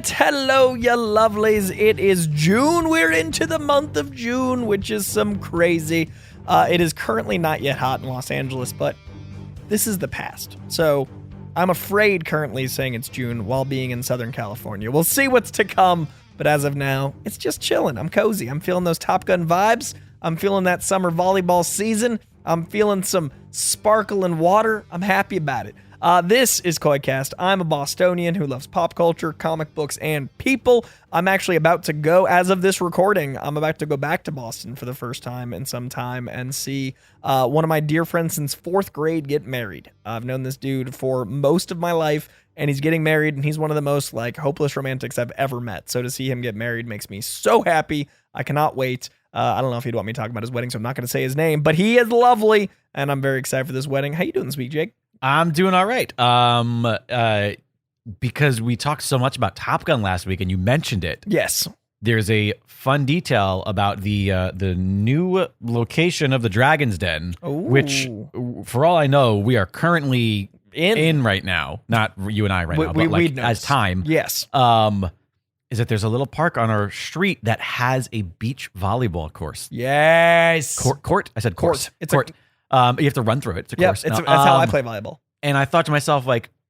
it! Hello, you lovelies. It is June. We're into the month of June, which is some crazy. It is currently not yet hot in Los Angeles, but this is the past. So I'm afraid currently saying it's June while being in Southern California. We'll see what's to come, but as of now, it's just chilling. I'm cozy. I'm feeling those Top Gun vibes. I'm feeling that summer volleyball season. I'm feeling some sparkle and water. I'm happy about it. This is Koicast. I'm a Bostonian who loves pop culture, comic books, and people. I'm actually about to go, as of this recording, I'm about to go back to Boston for the first time in some time and see one of my dear friends since 4th grade get married. I've known this dude for most of my life, and he's getting married, and he's one of the most hopeless romantics I've ever met. So to see him get married makes me so happy. I cannot wait. I don't know if he'd want me to talk about his wedding, so I'm not going to say his name, but he is lovely, and I'm very excited for this wedding. How you doing this week, Jake? I'm doing all right. Because we talked so much about Top Gun last week and you mentioned it. Yes. There's a fun detail about the new location of the Dragon's Den, which, for all I know, we are currently in right now. Not you and I right now, but as time. Yes. Is that there's a little park on our street that has a beach volleyball course. Yes. Court? I said course. It's court. You have to run through it. It's a course. That's how I play volleyball. And I thought to myself,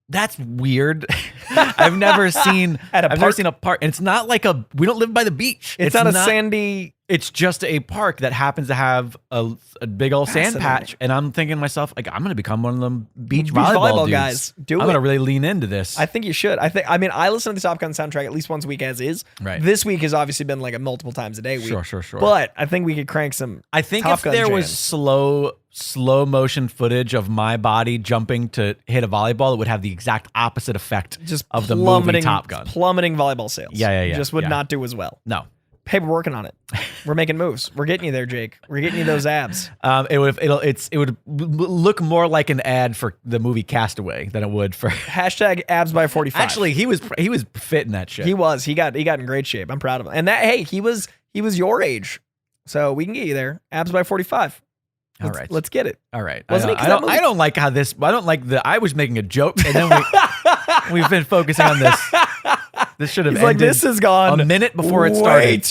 that's weird. I've never seen a park, and it's not we don't live by the beach. It's not a sandy. It's just a park that happens to have a big old sand patch, and I'm thinking to myself, I'm going to become one of them beach volleyball dudes. Guys. I'm going to really lean into this. I think you should. I listen to the Top Gun soundtrack at least once a week as is. Right. This week has obviously been a multiple times a day week. Sure. But I think we could crank some. I think Top if Gun there jams. was slow motion footage of my body jumping to hit a volleyball, it would have the exact opposite effect of the movie Top Gun. Plummeting volleyball sales. Yeah. Just would not do as well. No. Hey, we're working on it. We're making moves. We're getting you there, Jake. We're getting you those abs. It would look more like an ad for the movie Castaway than it would for hashtag abs by 45. Actually, he was fit in that shit. He was. He got in great shape. I'm proud of him. And he was your age, so we can get you there. Abs by 45. Let's get it. All right. I don't like how this. I don't like I was making a joke, and then we've been focusing on this. This should have ended. This has gone a minute before it started.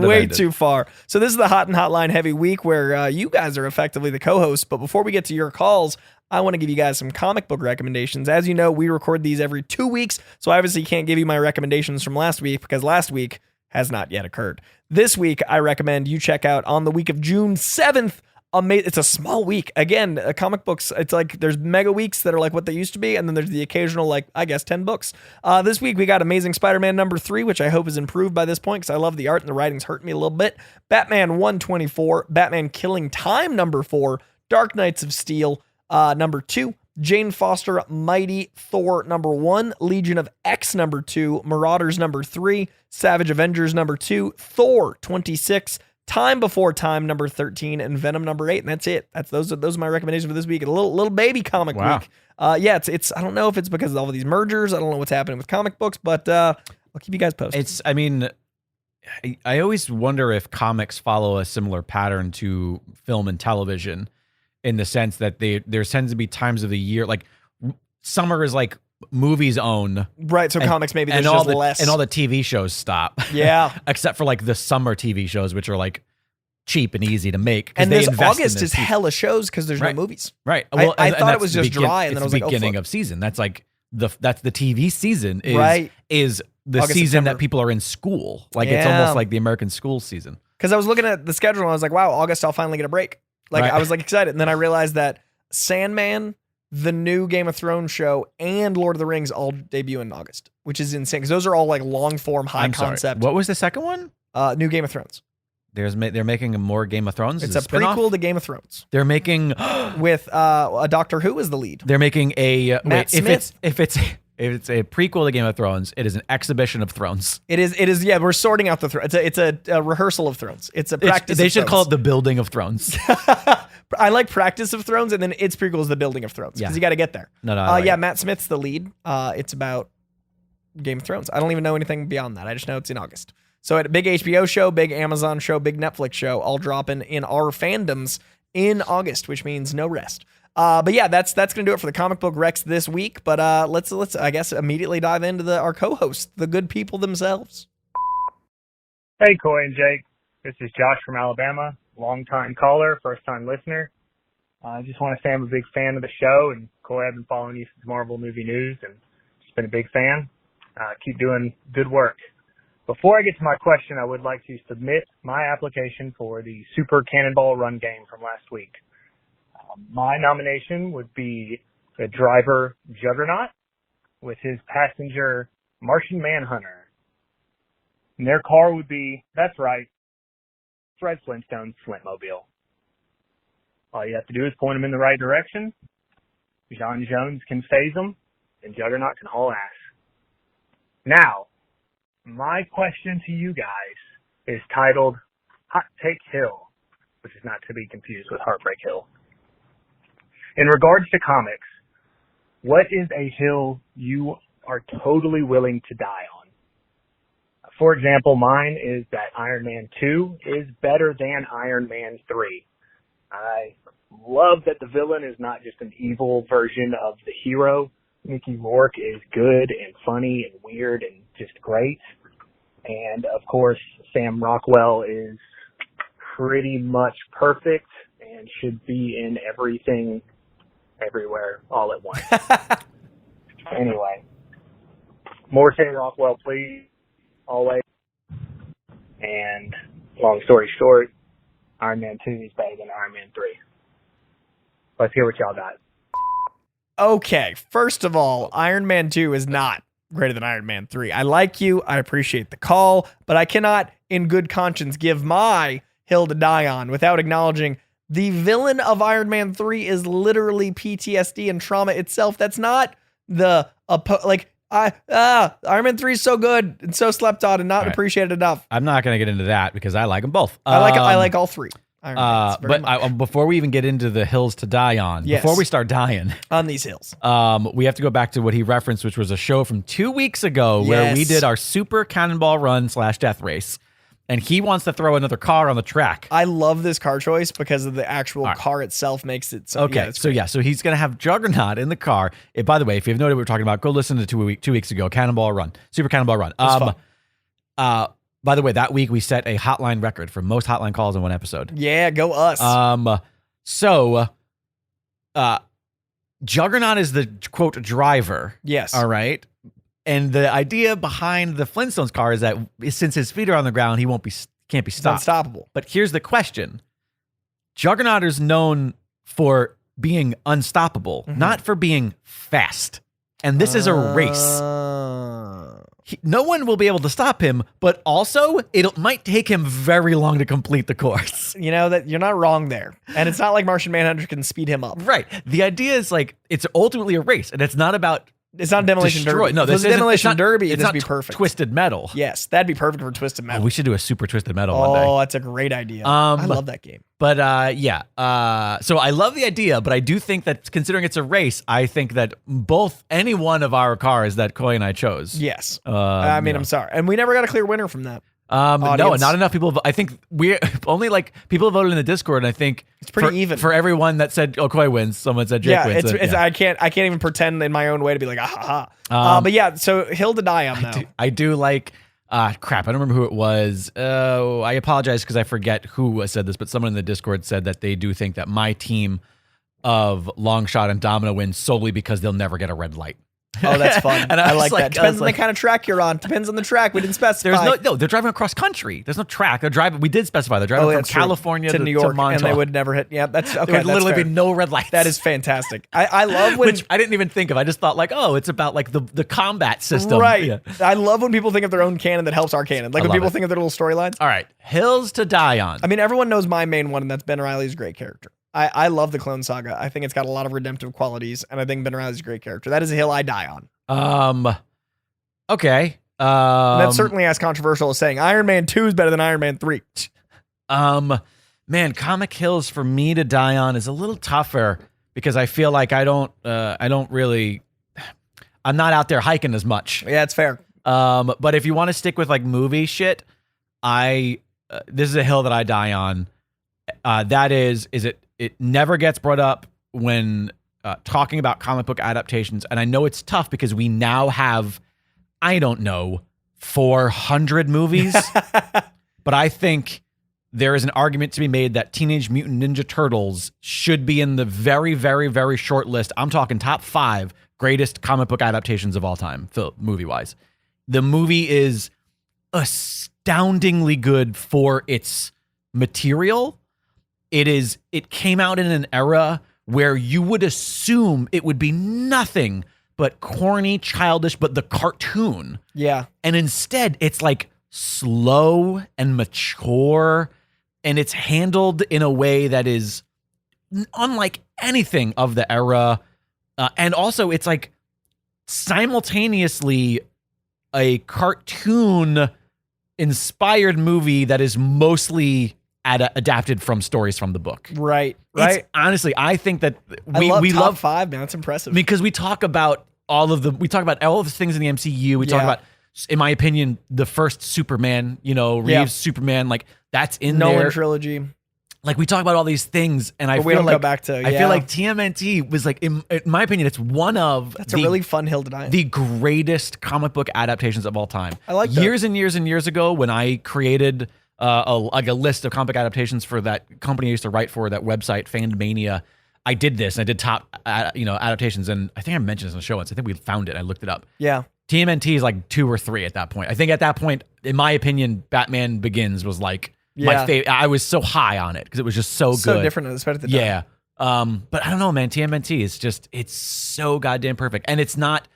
Way too far. So this is the Hot and Hotline Heavy Week where you guys are effectively the co-hosts. But before we get to your calls, I want to give you guys some comic book recommendations. As you know, we record these every 2 weeks, so I obviously can't give you my recommendations from last week because last week has not yet occurred. This week, I recommend you check out on the week of June 7th. It's a small week. Again, comic books, it's there's mega weeks that are what they used to be, and then there's the occasional, 10 books. This week, we got Amazing Spider-Man #3, which I hope is improved by this point, because I love the art and the writing's hurting me a little bit. Batman 124, Batman Killing Time #4, Dark Knights of Steel #2, Jane Foster Mighty Thor #1, Legion of X #2, Marauders #3, Savage Avengers #2, Thor 26, Time Before Time #13, and Venom #8, and that's it. Those are my recommendations for this week. A little baby comic week. It's I don't know if it's because of all of these mergers. I don't know what's happening with comic books, but I'll keep you guys posted. I always wonder if comics follow a similar pattern to film and television, in the sense that there tends to be times of the year summer is movies own, right? So comics maybe there's less, and all the TV shows stop. Yeah, except for the summer TV shows, which are cheap and easy to make. And this August is hella shows because there's no movies. Right. Well, I thought it was just dry, and then I was beginning of season. That's that's the TV season is the August, season September. that people are in school. It's almost like the American school season. Because I was looking at the schedule and I was like, wow, August I'll finally get a break. I was excited, and then I realized that Sandman, the new Game of Thrones show, and Lord of the Rings all debut in August, which is insane because those are all long form, high concept. What was the second one? New Game of Thrones. They're making a more Game of Thrones. It's a prequel to Game of Thrones. They're making with a Doctor Who as the lead. They're making a Matt Smith. If it's a prequel to Game of Thrones, it is an exhibition of Thrones. It is. Yeah, we're sorting out the Thrones. It's a rehearsal of Thrones. It's a practice. They should call it the building of Thrones. I like Practice of Thrones, and then its prequel is the Building of Thrones because you got to get there. No. Matt Smith's the lead. It's about Game of Thrones. I don't even know anything beyond that. I just know it's in August. So a big HBO show, big Amazon show, big Netflix show, all dropping in our fandoms in August, which means no rest. But yeah, that's gonna do it for the comic book Rex this week. But let's I guess immediately dive into our co-hosts, the good people themselves. Hey, Coy and Jake. This is Josh from Alabama, longtime caller, first-time listener. I just want to say I'm a big fan of the show, and Coy, I've been following you since Marvel Movie News, and just been a big fan. Keep doing good work. Before I get to my question, I would like to submit my application for the Super Cannonball Run game from last week. My nomination would be the driver Juggernaut with his passenger Martian Manhunter. And their car would be, that's right, Fred Flintstone's Flintmobile. All you have to do is point them in the right direction. John Jones can phase them, and Juggernaut can haul ass. Now, my question to you guys is titled Hot Take Hill, which is not to be confused with Heartbreak Hill. In regards to comics, what is a hill you are totally willing to die on? For example, mine is that Iron Man 2 is better than Iron Man 3. I love that the villain is not just an evil version of the hero. Mickey Rourke is good and funny and weird and just great. And, of course, Sam Rockwell is pretty much perfect and should be in everything, everywhere, all at once. Anyway, more Sam Rockwell, please. Always. And long story short, Iron Man 2 is better than Iron Man 3. Let's hear what y'all got. Okay, first of all, Iron Man 2 is not greater than Iron Man 3. I like you. I appreciate the call, but I cannot, in good conscience, give my hill to die on without acknowledging the villain of Iron Man 3 is literally PTSD and trauma itself. That's not Iron Man 3 is so good and so slept on and not appreciated enough. I'm not going to get into that because I like them both. I like all three. Before we even get into the hills to die on, before we start dying on these hills, we have to go back to what he referenced, which was a show from 2 weeks ago where we did our Super Cannonball Run / Death Race. And he wants to throw another car on the track. I love this car choice because of the actual car itself makes it so. Okay, so he's going to have Juggernaut in the car. By the way, if you have no idea what we're talking about, go listen to 2 weeks ago, Cannonball Run, Super Cannonball Run. By the way, that week we set a hotline record for most hotline calls in one episode. Yeah, go us. Juggernaut is the quote driver. Yes. All right. And the idea behind the Flintstones car is that since his feet are on the ground, he can't be stopped. It's unstoppable. But here's the question. Juggernaut is known for being unstoppable, not for being fast. And this is a race. No one will be able to stop him, but also it might take him very long to complete the course. You know, that you're not wrong there. And it's not like Martian Manhunter can speed him up. Right. The idea is like, it's ultimately a race, and it's not about... It's not Demolition Derby. No, this is Demolition Derby. It's This not would be perfect. Twisted Metal. Yes, that'd be perfect for Twisted Metal. We should do a Super Twisted Metal one day. Oh, that's a great idea. I love that game. But so I love the idea, but I do think that considering it's a race, I think that any one of our cars that Coy and I chose. Yes. I'm sorry. And we never got a clear winner from that. No, not enough people. I think we only people voted in the Discord, and I think it's pretty even for everyone that said Coy wins. Someone said Jake wins. I can't even pretend in my own way to be like but yeah. So hill to die on though. I do like. Crap, I don't remember who it was. I apologize because I forget who said this, but someone in the Discord said that they do think that my team of Longshot and Domino wins solely because they'll never get a red light. Oh, that's fun. And I like that. Depends on the kind of track you're on. Depends on the track. We didn't specify. They're driving across country. There's no track. They're driving. We did specify. They're driving from California to New York, and they would never hit. Yeah, that's okay. There would literally be no red lights. That is fantastic. I love when which I didn't even think of. I just thought like, oh, it's about like the combat system. Right. Yeah. I love when people think of their own canon that helps our canon. Like when people think of their little storylines. All right, hills to die on. I mean, everyone knows my main one, and that's Ben Reilly's great character. I love the Clone Saga. I think it's got a lot of redemptive qualities, and I think Ben Reilly's a great character. That is a hill I die on. Okay. That's certainly as controversial as saying Iron Man 2 is better than Iron Man 3. Man, comic hills for me to die on is a little tougher because I feel like I'm not out there hiking as much. Yeah, it's fair. But if you want to stick with like movie shit, this is a hill that I die on. That is it never gets brought up when talking about comic book adaptations, and I know it's tough because we now have, I don't know, 400 movies, but I think there is an argument to be made that Teenage Mutant Ninja Turtles should be in the very, very, very short list. I'm talking top 5 greatest comic book adaptations of all time, movie-wise. The movie is astoundingly good for its material. It came out in an era where you would assume it would be nothing but corny, childish, but the cartoon. Yeah. And instead, it's like slow and mature, and it's handled in a way that is unlike anything of the era. And also, it's like simultaneously a cartoon-inspired movie that is mostly adapted from stories from the book. Right. Honestly, I think that we love 5, man. It's impressive because we talk about all of the things in the MCU. We talk about, in my opinion, the first Superman. Reeves Superman. Like that's in Nolan there. trilogy. Like we talk about all these things, and I feel like TMNT was like, in my opinion, it's one of a really fun hill to die on. The greatest comic book adaptations of all time. I like that. Years and years and years ago when I created a list of comic book adaptations for that company I used to write for, that website Fandmania. I did this, and I did top adaptations, and I think I mentioned this on the show once. I think we found it. I looked it up. Yeah. TMNT is like 2 or 3 at that point. I think at that point, in my opinion, Batman Begins was like my favorite. I was so high on it because it was just so good. So different, especially at the time. Yeah. But I don't know, man. TMNT is just, it's so goddamn perfect. And it's not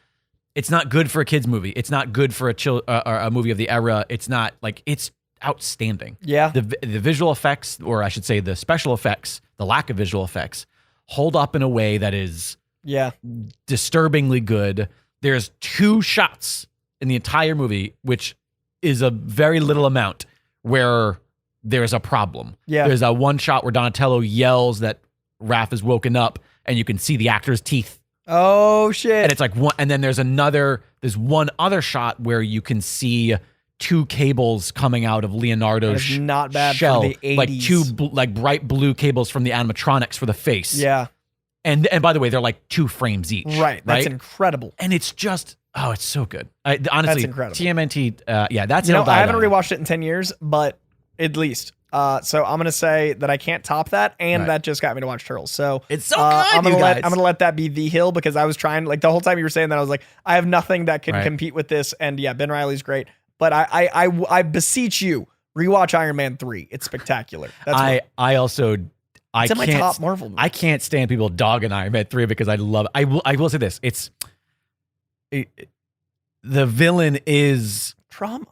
good for a kid's movie. It's not good for a movie of the era. It's not like, it's outstanding. Yeah. The visual effects, or I should say the special effects, the lack of visual effects, hold up in a way that is disturbingly good. There's 2 shots in the entire movie, which is a very little amount, where there's a problem. Yeah. There's a one shot where Donatello yells that Raph is woken up, and you can see the actor's teeth. Oh shit. And it's like one, and then there's one other shot where you can see 2 cables coming out of Leonardo's not bad shell, for the 80s. like 2 like bright blue cables from the animatronics for the face. Yeah. And by the way, they're like 2 frames each. Right. That's incredible. And it's just, it's so good. Honestly, that's incredible. TMNT, that's I haven't rewatched it in 10 years, but at least. So I'm gonna say that I can't top that, and that just got me to watch Turtles. So it's so good. I'm gonna let that be the hill, because I was trying, like, the whole time you were saying that, I was like, I have nothing that can compete with this. And yeah, Ben Reilly's great, but I beseech you, rewatch Iron Man 3. It's spectacular. It's in my top Marvel movie. I can't stand people dogging Iron Man 3 because I love it. I will say this: the villain is trauma.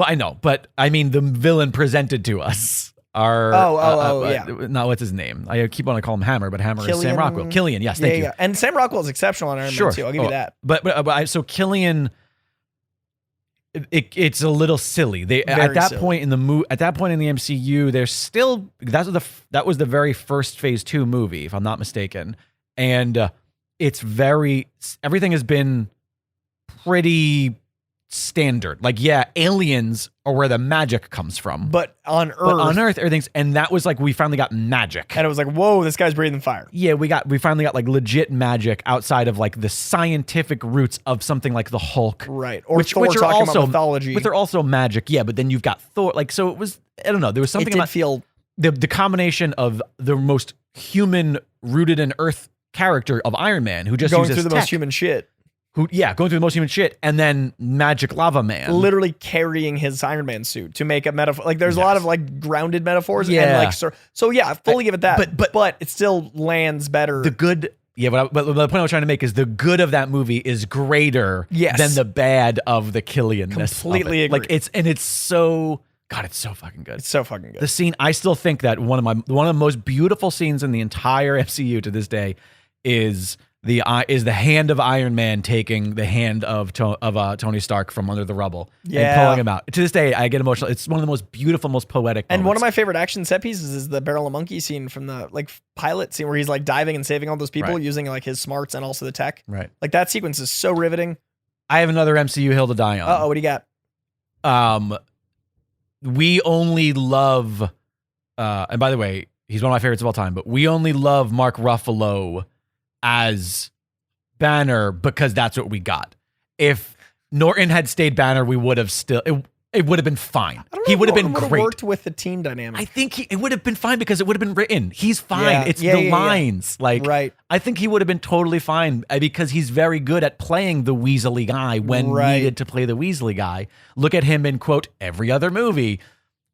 I know, but I mean the villain presented to us are no, what's his name? I keep on to call him Hammer, but Hammer is Sam Rockwell. Killian, yes, thank you. Yeah. And Sam Rockwell is exceptional on Iron Man 2. I'll give you that. But so Killian, it's a little silly. At that point in the MCU, there's still that was the very first Phase 2 movie, if I'm not mistaken, and everything has been pretty standard. Like, aliens are where the magic comes from, but on Earth, everything's, and that was like, we finally got magic, and it was like, whoa, this guy's breathing fire. Yeah, we finally got like legit magic outside of like the scientific roots of something like the Hulk, right? Or which are also about mythology, but they're also magic. Yeah, but then you've got Thor. Like, so it was, I don't know. There was something about the combination of the most human, rooted in Earth character of Iron Man, who just going uses through the most human shit. Going through the most human shit, and then Magic Lava Man literally carrying his Iron Man suit to make a metaphor. Like, there's a lot of like grounded metaphors, and like so fully give it that. But it still lands better. The good, but the point I was trying to make is the good of that movie is greater than the bad of the Killian-ness. Completely agree. Like, it's so. God, it's so fucking good. It's so fucking good. The scene, I still think that one of the most beautiful scenes in the entire MCU to this day is the hand of Iron Man taking the hand of Tony Stark from under the rubble and pulling him out. To this day, I get emotional. It's one of the most beautiful, most poetic moments. And one of my favorite action set pieces is the Barrel of Monkey scene from the like pilot scene where he's like diving and saving all those people using like his smarts and also the tech. Right. Like, that sequence is so riveting. I have another MCU hill to die on. What do you got? We only love, and by the way, he's one of my favorites of all time, but we only love Mark Ruffalo as Banner because that's what we got. If Norton had stayed Banner, we would have still... It would have been fine. He would have been great. Worked with the team dynamic. I think it would have been fine because it would have been written. He's fine. It's the lines. Like, right. I think he would have been totally fine because he's very good at playing the Weasley guy when needed to play the Weasley guy. Look at him in, quote, every other movie.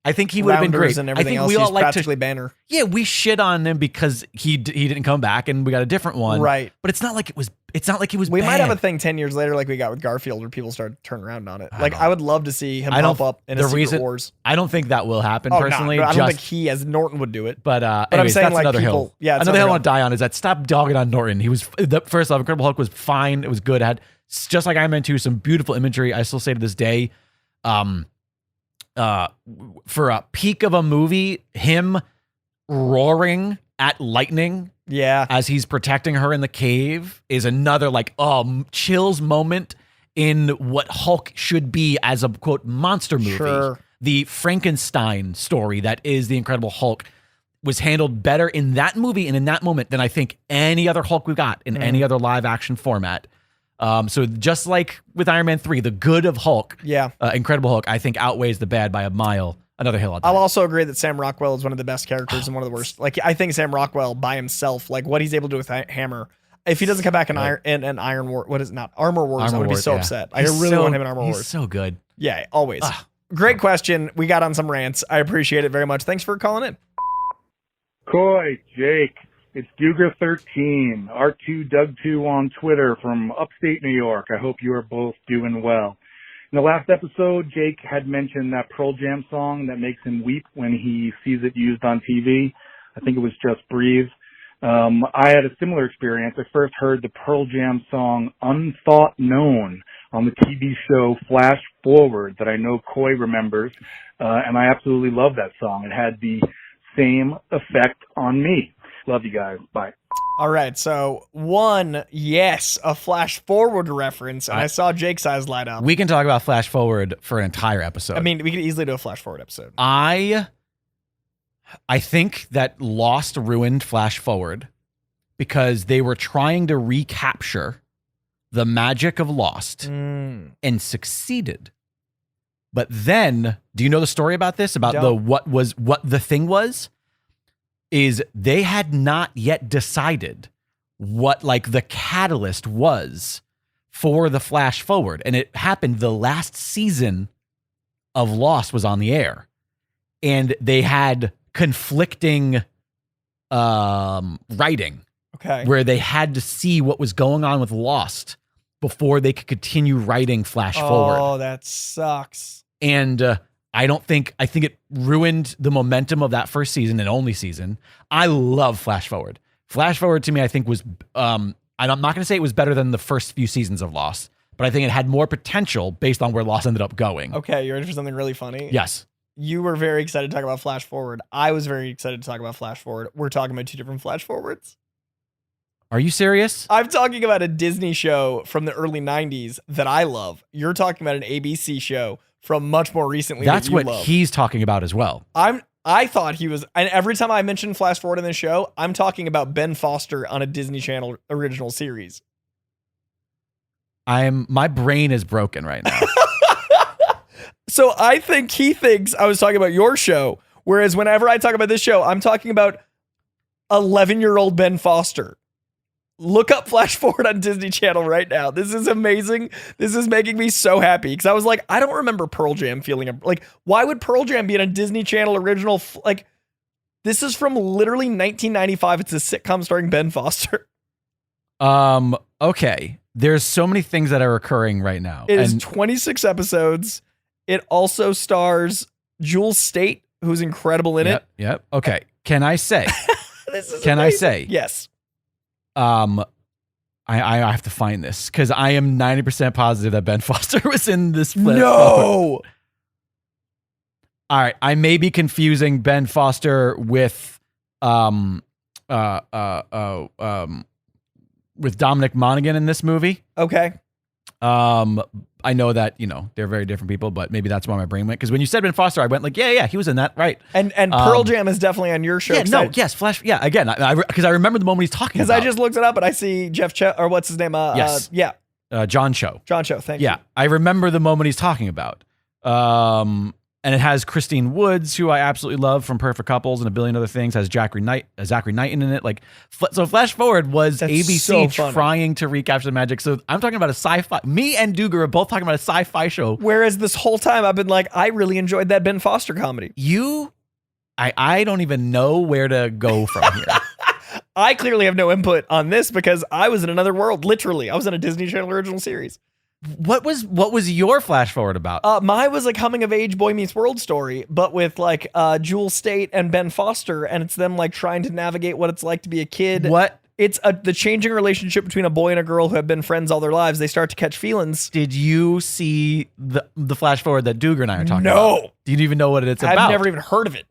I think he would have been great. And everything I think else, we all he's like practically Banner. Yeah, we shit on him because he didn't come back and we got a different one. Right. But it's not like it was. It's not like he was. We bad. might have a thing 10 years later, like we got with Garfield, where people start turning around on it. I would love to see him pop up in a Secret Wars. I don't think that will happen personally. No, I don't think he, as Norton, would do it. But anyways, I'm saying that's like another hill. Yeah, another hill I want to die on is that stop dogging on Norton. He was first off, Incredible Hulk was fine. It was good. It had just like Iron Man 2, some beautiful imagery. I still say to this day, for a peak of a movie, him roaring at lightning as he's protecting her in the cave is another like chills moment in what Hulk should be as a quote monster movie. Sure. The Frankenstein story that is the Incredible Hulk was handled better in that movie and in that moment than I think any other Hulk we've got in any other live action format. So just like with Iron Man 3, the good of Hulk, Incredible Hulk, I think outweighs the bad by a mile. Another hill. I'll also agree that Sam Rockwell is one of the best characters and one of the worst. Like, I think Sam Rockwell by himself, like what he's able to do with Hammer, if he doesn't come back in Iron War, what is it not? Armor Wars, I would be so upset. I really want him in Armor Wars. He's so good. Yeah, always. Great question. We got on some rants. I appreciate it very much. Thanks for calling in. Coy, Jake, it's Duger13, R2 Doug2 on Twitter from upstate New York. I hope you are both doing well. In the last episode, Jake had mentioned that Pearl Jam song that makes him weep when he sees it used on TV. I think it was Just Breathe. I had a similar experience. I first heard the Pearl Jam song Unthought Known on the TV show Flash Forward that I know Coy remembers, and I absolutely love that song. It had the same effect on me. Love you guys. Bye. All right, so a Flash Forward reference, and I saw Jake's eyes light up. We can talk about Flash Forward for an entire episode. I mean, we could easily do a Flash Forward episode. I think that Lost ruined Flash Forward because they were trying to recapture the magic of Lost and succeeded. But then, do you know the story about this? About what the thing was? Is they had not yet decided what like the catalyst was for the Flash Forward. And it happened the last season of Lost was on the air. And they had conflicting writing. Okay. Where they had to see what was going on with Lost before they could continue writing Flash Forward. Oh, that sucks. And I think it ruined the momentum of that first season and only season. I love Flash Forward. Flash Forward to me, I think was, I'm not going to say it was better than the first few seasons of Lost, but I think it had more potential based on where Lost ended up going. Okay, you're ready for something really funny? Yes. You were very excited to talk about Flash Forward. I was very excited to talk about Flash Forward. We're talking about two different Flash Forwards. Are you serious? I'm talking about a Disney show from the early 90s that I love. You're talking about an ABC show from much more recently. That's what he's talking about as well. I thought he was, and every time I mention Flash Forward in the show, I'm talking about Ben Foster on a Disney Channel original series. My brain is broken right now. So I think he thinks I was talking about your show, whereas whenever I talk about this show, I'm talking about 11-year-old Ben Foster. Look up Flash Forward on Disney Channel right now. This is amazing. This is making me so happy because I was like, I don't remember Pearl Jam feeling like, why would Pearl Jam be in a Disney Channel original? Like, this is from literally 1995. It's a sitcom starring Ben Foster. Okay. There's so many things that are occurring right now. It is 26 episodes. It also stars Jules State, who's incredible in it. Yep. Okay. Can I say? This is Can amazing. I say? Yes. I have to find this because I am 90% positive that Ben Foster was in this. No. All right, I may be confusing Ben Foster with with Dominic Monaghan in this movie. Okay. I know that, they're very different people, but maybe that's why my brain went. Because when you said Ben Foster, I went like, yeah, he was in that, right? And Pearl Jam is definitely on your show. Flash. Yeah, again, because I remember the moment he's talking about. Because I just looked it up and I see Jeff or what's his name? Yes. John Cho. John Cho, thank you. Yeah, I remember the moment he's talking about. And it has Christine Woods, who I absolutely love from Perfect Couples and a billion other things. Has Zachary Knighton in it. Like, so Flash Forward was That's ABC so trying to recapture the magic. So I'm talking about a sci-fi. Me and Duger are both talking about a sci-fi show. Whereas this whole time I've been like, I really enjoyed that Ben Foster comedy. I don't even know where to go from here. I clearly have no input on this because I was in another world. Literally, I was in a Disney Channel original series. What was your Flash Forward about? Mine was a coming of age Boy Meets World story, but with like Jewel State and Ben Foster, and it's them like trying to navigate what it's like to be a kid. What? It's the changing relationship between a boy and a girl who have been friends all their lives. They start to catch feelings. Did you see the Flash Forward that Duger and I are talking about? No. Do you even know what it's about? I've never even heard of it.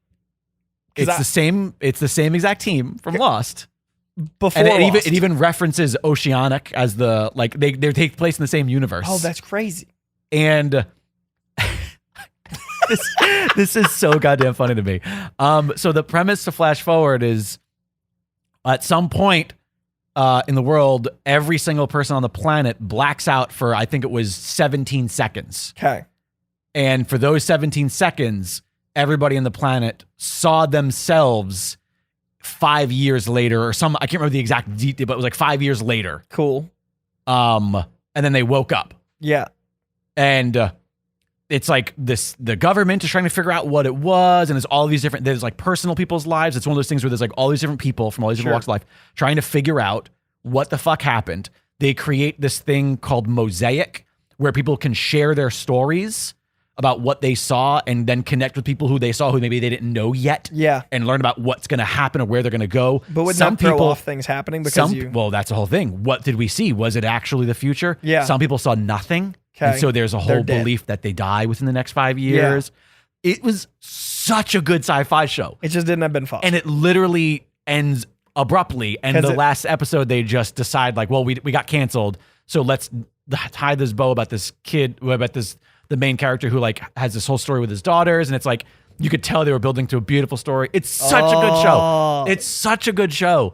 It's the same exact team from Lost. Before and Lost. it even references Oceanic as the like they take place in the same universe. Oh, that's crazy. And this is so goddamn funny to me. So the premise to Flash Forward is at some point in the world, every single person on the planet blacks out for, I think it was 17 seconds. Okay. And for those 17 seconds, everybody on the planet saw themselves 5 years later or I can't remember the exact detail, but it was like 5 years later. Cool. And then they woke up. Yeah. And it's like the government is trying to figure out what it was. And there's like personal people's lives. It's one of those things where there's like all these different people from all these different walks of life trying to figure out what the fuck happened. They create this thing called Mosaic where people can share their stories about what they saw and then connect with people who they saw who maybe they didn't know yet. Yeah. And learn about what's going to happen or where they're going to go. But would some throw off things happening because well, that's the whole thing. What did we see? Was it actually the future? Yeah. Some people saw nothing. Okay. And so there's a whole belief that they die within the next 5 years. Yeah. It was such a good sci-fi show. It just didn't have Ben Foster. And it literally ends abruptly. And the last episode, they just decide like, well, we got canceled. So let's tie this bow about this kid, about the main character who like has this whole story with his daughters. And it's like, you could tell they were building to a beautiful story. It's such a good show. It's such a good show.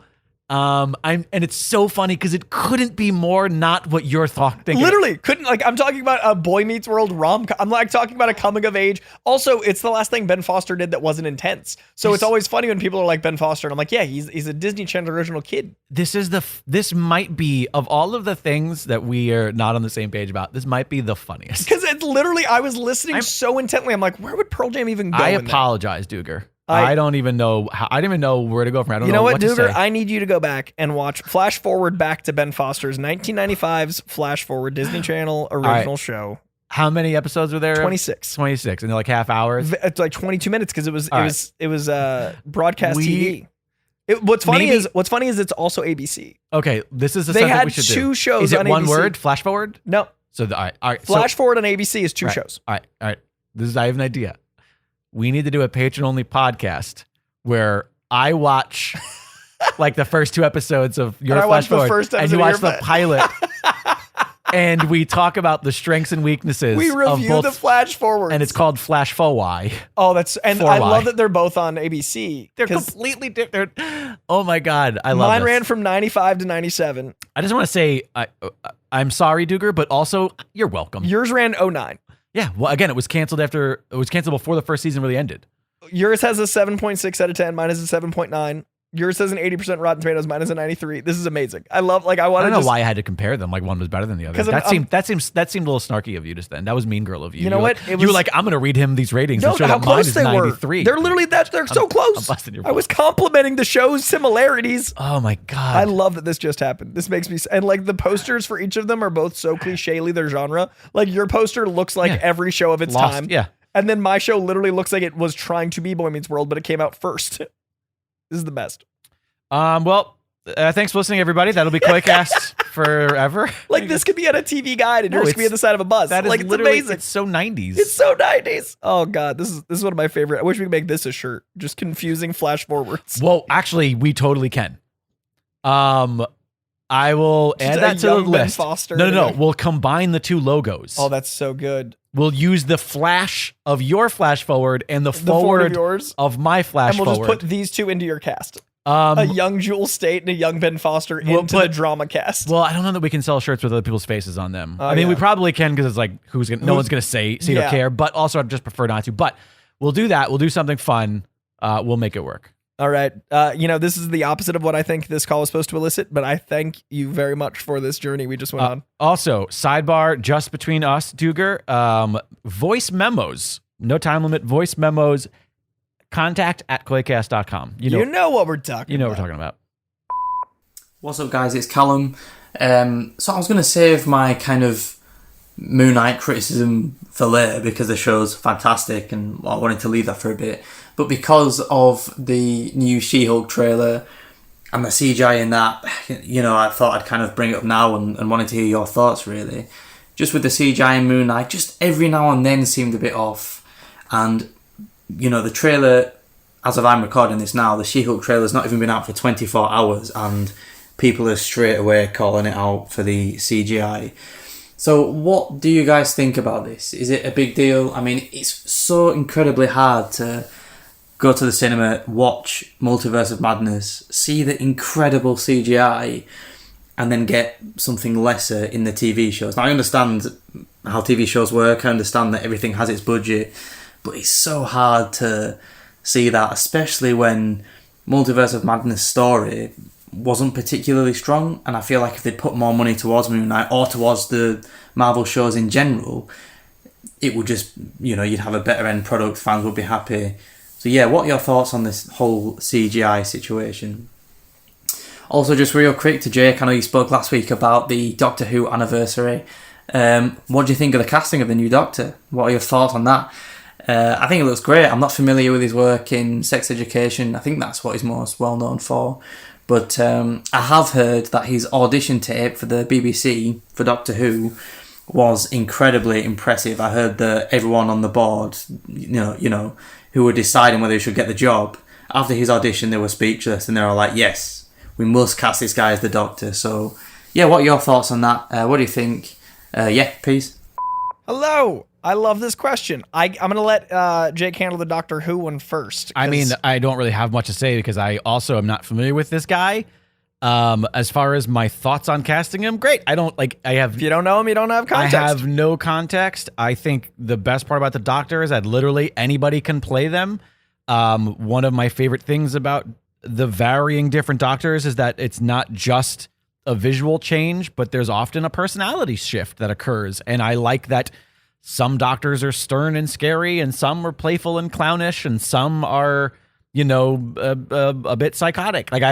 And it's so funny because it couldn't be more not what you're thinking. Literally couldn't. Like, I'm talking about a Boy Meets World rom-com. I'm like talking about a coming of age. Also, it's the last thing Ben Foster did that wasn't intense. So it's always funny when people are like Ben Foster, and I'm like, yeah, he's a Disney Channel original kid. This might be, of all of the things that we are not on the same page about, this might be the funniest. Because it's literally, I was listening so intently. I'm like, where would Pearl Jam even go? I apologize, Duger. I don't even know I didn't even know where to go from. I don't know what to say. Duger, I need you to go back and watch Flash Forward back to Ben Foster's 1995's Flash Forward Disney Channel original show. How many episodes were there? 26. 26, and they're like half hours. It's like 22 minutes because it was broadcast TV. What's funny is it's also ABC. Okay, this is the they had we should two do. shows. Is it on one ABC. word? Flash Forward? No. So all right. Flash Forward on ABC is two shows. All right. I have an idea. We need to do a patron-only podcast where I watch like the first two episodes of your Flash Forward, and you watch the pilot, and we talk about the strengths and weaknesses. We review the Flash Forward, and it's called Flash Forward. Oh, I love that they're both on ABC. They're completely different. Oh my god, I love mine this. ran from 95 to 97. I just want to say I'm sorry, Duger, but also you're welcome. Yours ran 09. Yeah, well, again, it was canceled before the first season really ended. Yours has a 7.6 out of 10. Mine is a 7.9. Yours has an 80% Rotten Tomatoes. Mine is a 93. This is amazing. I don't know why I had to compare them. Like one was better than the other. That seemed a little snarky of you just then. That was mean girl of you. You know what? You were like, I'm going to read him these ratings. No, how close they were. 93. They're literally they're so close. I was complimenting the show's similarities. Oh my god! I love that this just happened. This makes me and like the posters for each of them are both so clichély their genre. Like your poster looks like every show of its time. Yeah. And then my show literally looks like it was trying to be Boy Meets World, but it came out first. This is the best. Well, thanks for listening, everybody. That'll be Koicast forever. Like this could be on a TV guide, and yours could be at the side of a bus. That is like it's amazing. It's so 90s. It's so 90s. Oh god, this is one of my favorite. I wish we could make this a shirt. Just confusing flash forwards. Well, actually, we totally can. I will add that to the young Ben list. Foster No. We'll combine the two logos. Oh, that's so good. We'll use the flash of your flash forward and the forward forward of yours. of my flash And we'll forward. just put these two into your cast. A young Jules State and a young Ben Foster into the drama cast. Well, I don't know that we can sell shirts with other people's faces on them. I mean, we probably can because it's like, no one's going to see or care, but also I'd just prefer not to. But we'll do that. We'll do something fun. We'll make it work. All right. This is the opposite of what I think this call was supposed to elicit, but I thank you very much for this journey we just went on. Also, sidebar just between us, Duger, voice memos, no time limit, voice memos, contact@koicast.com. You know what we're talking what we're talking about. What's up, guys? It's Callum. So I was going to save my kind of Moon Knight criticism for later because the show's fantastic and I wanted to leave that for a bit. But because of the new She-Hulk trailer and the CGI in that, I thought I'd kind of bring it up now and wanted to hear your thoughts, really. Just with the CGI in Moon Knight, just every now and then seemed a bit off. And, the trailer, as of I'm recording this now, the She-Hulk trailer's not even been out for 24 hours and people are straight away calling it out for the CGI. So what do you guys think about this? Is it a big deal? I mean, it's so incredibly hard to go to the cinema, watch Multiverse of Madness, see the incredible CGI, and then get something lesser in the TV shows. Now, I understand how TV shows work. I understand that everything has its budget, but it's so hard to see that, especially when Multiverse of Madness story wasn't particularly strong, and I feel like if they'd put more money towards Moon Knight or towards the Marvel shows in general, it would just, you'd have a better end product, fans would be happy. So yeah, what are your thoughts on this whole CGI situation? Also, just real quick to Jake, I know you spoke last week about the Doctor Who anniversary. What do you think of the casting of the new Doctor? What are your thoughts on that? I think it looks great. I'm not familiar with his work in Sex Education. I think that's what he's most well known for. But I have heard that his audition tape for the BBC for Doctor Who was incredibly impressive. I heard that everyone on the board, who were deciding whether he should get the job, after his audition they were speechless and they were like, yes, we must cast this guy as the Doctor. So yeah, what are your thoughts on that? What do you think? Peace. Hello. I love this question. I'm going to let Jake handle the Doctor Who one first. I mean, I don't really have much to say because I also am not familiar with this guy. As far as my thoughts on casting him, great. If you don't know him, you don't have context. I have no context. I think the best part about the Doctor is that literally anybody can play them. One of my favorite things about the varying different Doctors is that it's not just a visual change, but there's often a personality shift that occurs. And I like that some Doctors are stern and scary, and some are playful and clownish, and some are, a bit psychotic. Like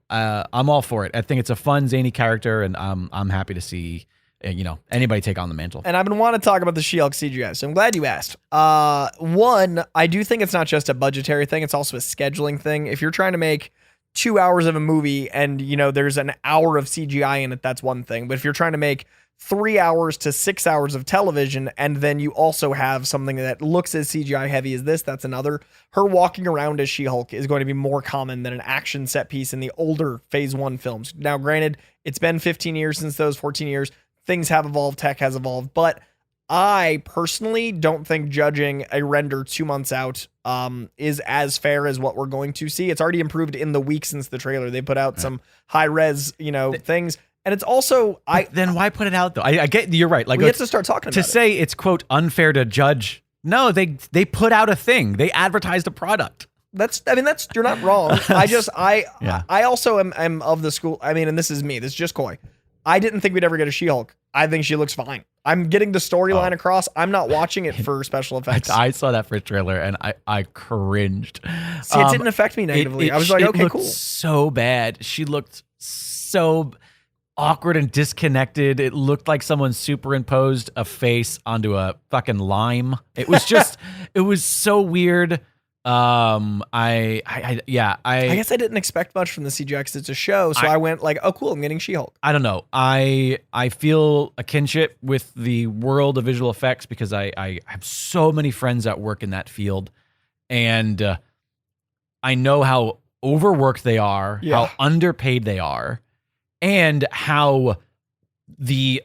I'm all for it. I think it's a fun, zany character, and I'm happy to see, anybody take on the mantle. And I've been wanting to talk about the She-Hulk CGI, so I'm glad you asked. One, I do think it's not just a budgetary thing; it's also a scheduling thing. If you're trying to make 2 hours of a movie and there's an hour of CGI in it, that's one thing. But if you're trying to make 3 hours to 6 hours of television, and then you also have something that looks as CGI heavy as this, that's another. Her walking around as She-Hulk is going to be more common than an action set piece in the older Phase 1 films. Now, granted, it's been 15 years since those, 14 years. Things have evolved, tech has evolved, but I personally don't think judging a render 2 months out is as fair as what we're going to see. It's already improved in the week since the trailer. They put out some high-res, things. And it's also then why put it out though? I get you're right. Like we have to start talking about it. To say it's quote unfair to judge. No, they put out a thing. They advertised a product. That's you're not wrong. I also am of the school. I mean, and this is me. This is just coy. I didn't think we'd ever get a She-Hulk. I think she looks fine. I'm getting the storyline across. I'm not watching it for special effects. I saw that first trailer and I cringed. See, it didn't affect me negatively. I was like, okay, cool. So bad. She looked so awkward and disconnected. It looked like someone superimposed a face onto a fucking lime. It was just, it was so weird. I guess I didn't expect much from the CGI because it's a show, so I went like, oh cool, I'm getting She-Hulk. I don't know. I feel a kinship with the world of visual effects because I have so many friends that work in that field, and I know how overworked they are, how underpaid they are, and how the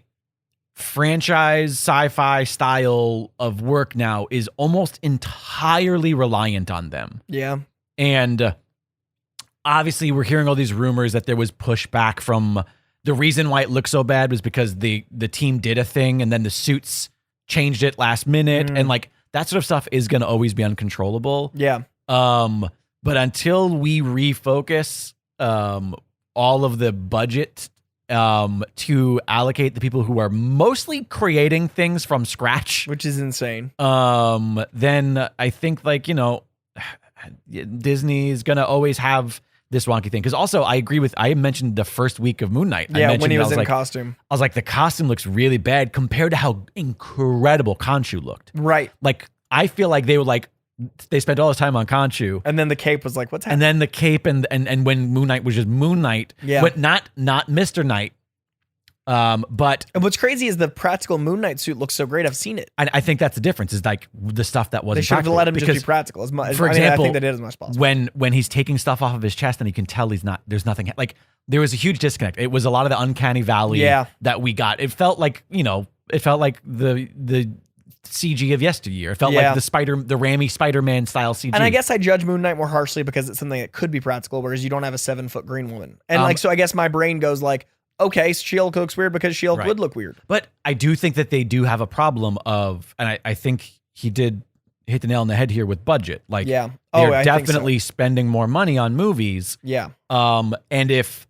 franchise sci-fi style of work now is almost entirely reliant on them. Yeah. And obviously we're hearing all these rumors that there was pushback from the reason why it looked so bad was because the team did a thing and then the suits changed it last minute. And like that sort of stuff is going to always be uncontrollable. Yeah. But until we refocus all of the budget to allocate the people who are mostly creating things from scratch, Which is insane. then I think like, you know, Disney is going to always have this wonky thing. Because also I agree with, I mentioned the first week of Moon Knight. Yeah, when he was in costume. I was like, the costume looks really bad compared to how incredible Khonshu looked. Right. Like, I feel like they were like, they spent all this time on Khonshu. And then the cape was like, what's happening? And then the cape and when Moon Knight was just Moon Knight, but not Mr. Knight. But and what's crazy is the practical Moon Knight suit looks so great. I've seen it. I think that's the difference. Is like the stuff that wasn't. They should have practical. let him just Because, be practical as much. For example, I think they did as much as possible. When he's taking stuff off of his chest and you can tell he's not. There's nothing like there was a huge disconnect. It was a lot of the uncanny valley that we got. It felt like the CG of yesteryear. It felt like the Raimi Spider-Man style CG. And I guess I judge Moon Knight more harshly because it's something that could be practical, whereas you don't have a 7-foot green woman. And so I guess my brain goes like, okay, She-Hulk looks weird because She-Hulk would look weird. But I do think that they do have a problem of, and I think he did hit the nail on the head here with budget. Like, they're definitely spending more money on movies. Yeah. And if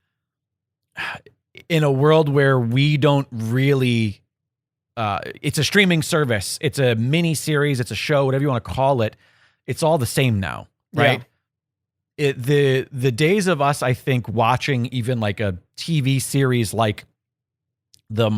in a world where we don't really, it's a streaming service, it's a mini series, it's a show, whatever you want to call it, it's all the same now, right? Yeah. The days of us, I think, watching even like a TV series like the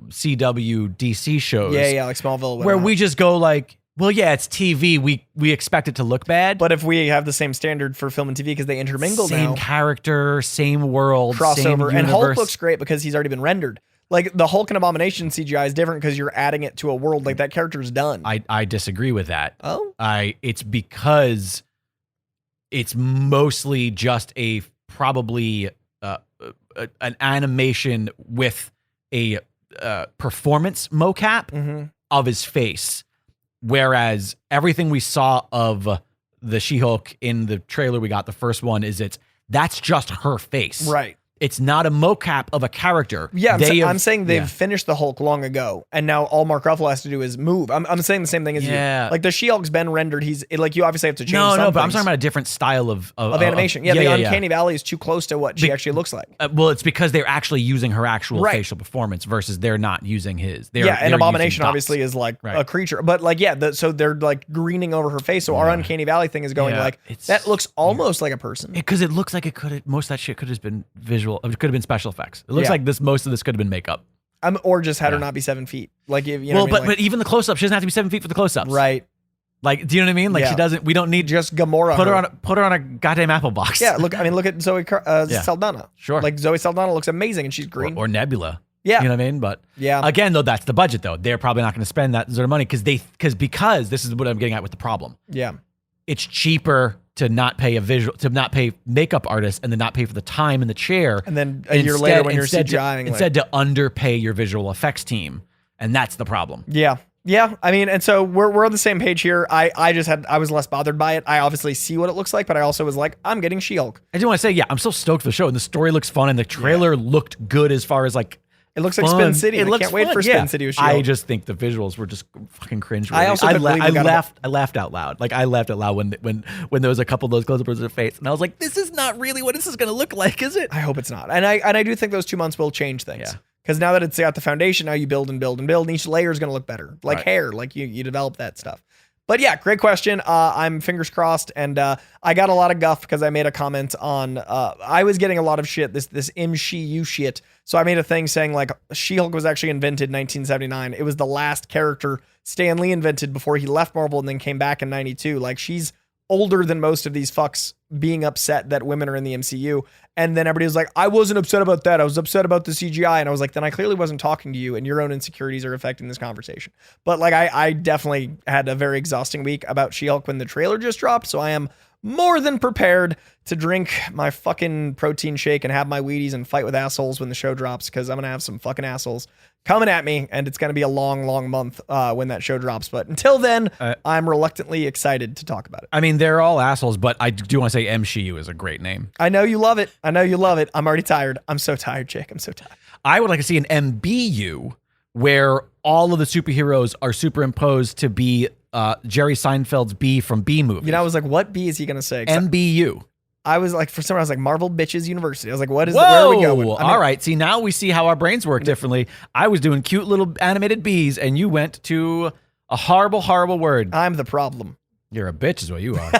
CW DC shows, like Smallville, where we just go like, well, yeah, it's TV. We expect it to look bad, but if we have the same standard for film and TV because they intermingle same character, same world, crossover, same universe. And Hulk looks great because he's already been rendered. Like the Hulk and Abomination CGI is different because you're adding it to a world like that character's done. I disagree with that. Oh, it's because it's mostly just a probably an animation with a performance mocap of his face, whereas everything we saw of the She-Hulk in the trailer we got, the first one, that's just her face, right? It's not a mocap of a character. Yeah, I'm saying they've finished the Hulk long ago, and now all Mark Ruffalo has to do is move. I'm saying the same thing as you. Like the She-Hulk's been rendered. You obviously have to change. No, but I'm talking about a different style of animation. The Uncanny Valley is too close to what she actually looks like. Well, it's because they're actually using her actual facial performance versus they're not using his. And Abomination obviously is like a creature, but like so they're like greening over her face. So our Uncanny Valley thing is going like that looks almost like a person because it looks like it could. Most of that shit could have been visual. It could have been special effects. It looks like most of this could have been makeup. Or just had her not be 7 feet. Like, but even the close-up, she doesn't have to be 7 feet for the close-ups. Right. Like, do you know what I mean? Like, she doesn't, we don't need just Gamora. Put her on a goddamn apple box. Yeah. Look at Zoe Saldana. Sure. Like Zoe Saldana looks amazing and she's green. Or Nebula. Yeah. You know what I mean? But again, though, that's the budget though. They're probably not going to spend that sort of money because this is what I'm getting at with the problem. Yeah. It's cheaper to not pay not pay makeup artists and then not pay for the time in the chair. And then a year later when you're CGIing. Instead to underpay your visual effects team. And that's the problem. Yeah. Yeah. I mean, and so we're on the same page here. I was less bothered by it. I obviously see what it looks like, but I also was like, I'm getting She-Hulk. I do want to say, I'm so stoked for the show. And the story looks fun and the trailer looked good as far as like, it looks like Spin City. I can't wait for Spin City with She-Hulk. I just think the visuals were just fucking cringe. I also I laughed out loud. Like I laughed out loud when there was a couple of those close-ups of her face, and I was like, "This is not really what this is going to look like, is it?" I hope it's not. And I do think those 2 months will change things. Because now that it's got the foundation, now you build and build and build, and each layer is going to look better. Like hair, like you develop that stuff. But yeah, great question. I'm fingers crossed, and I got a lot of guff because I made a comment on. I was getting a lot of shit. This MCU shit. So I made a thing saying like She-Hulk was actually invented in 1979. It was the last character Stan Lee invented before he left Marvel and then came back in 92. Like she's older than most of these fucks being upset that women are in the MCU. And then everybody was like, I wasn't upset about that. I was upset about the CGI. And I was like, then I clearly wasn't talking to you and your own insecurities are affecting this conversation. But like, I definitely had a very exhausting week about She-Hulk when the trailer just dropped. So I am more than prepared to drink my fucking protein shake and have my Wheaties and fight with assholes when the show drops, because I'm going to have some fucking assholes coming at me, and it's going to be a long, long month when that show drops. But until then, I'm reluctantly excited to talk about it. I mean, they're all assholes, but I do want to say MCU is a great name. I know you love it. I'm already tired. I'm so tired, Jake. I'm so tired. I would like to see an MBU where all of the superheroes are superimposed to be Jerry Seinfeld's B from B movie. You know, I was like, what B is he going to say? MBU. I was like, for some reason, I was like, Marvel Bitches University. I was like, what is Whoa, where are we going? All right. See, now we see how our brains work differently. I was doing cute little animated bees, and you went to a horrible, horrible word. I'm the problem. You're a bitch is what you are.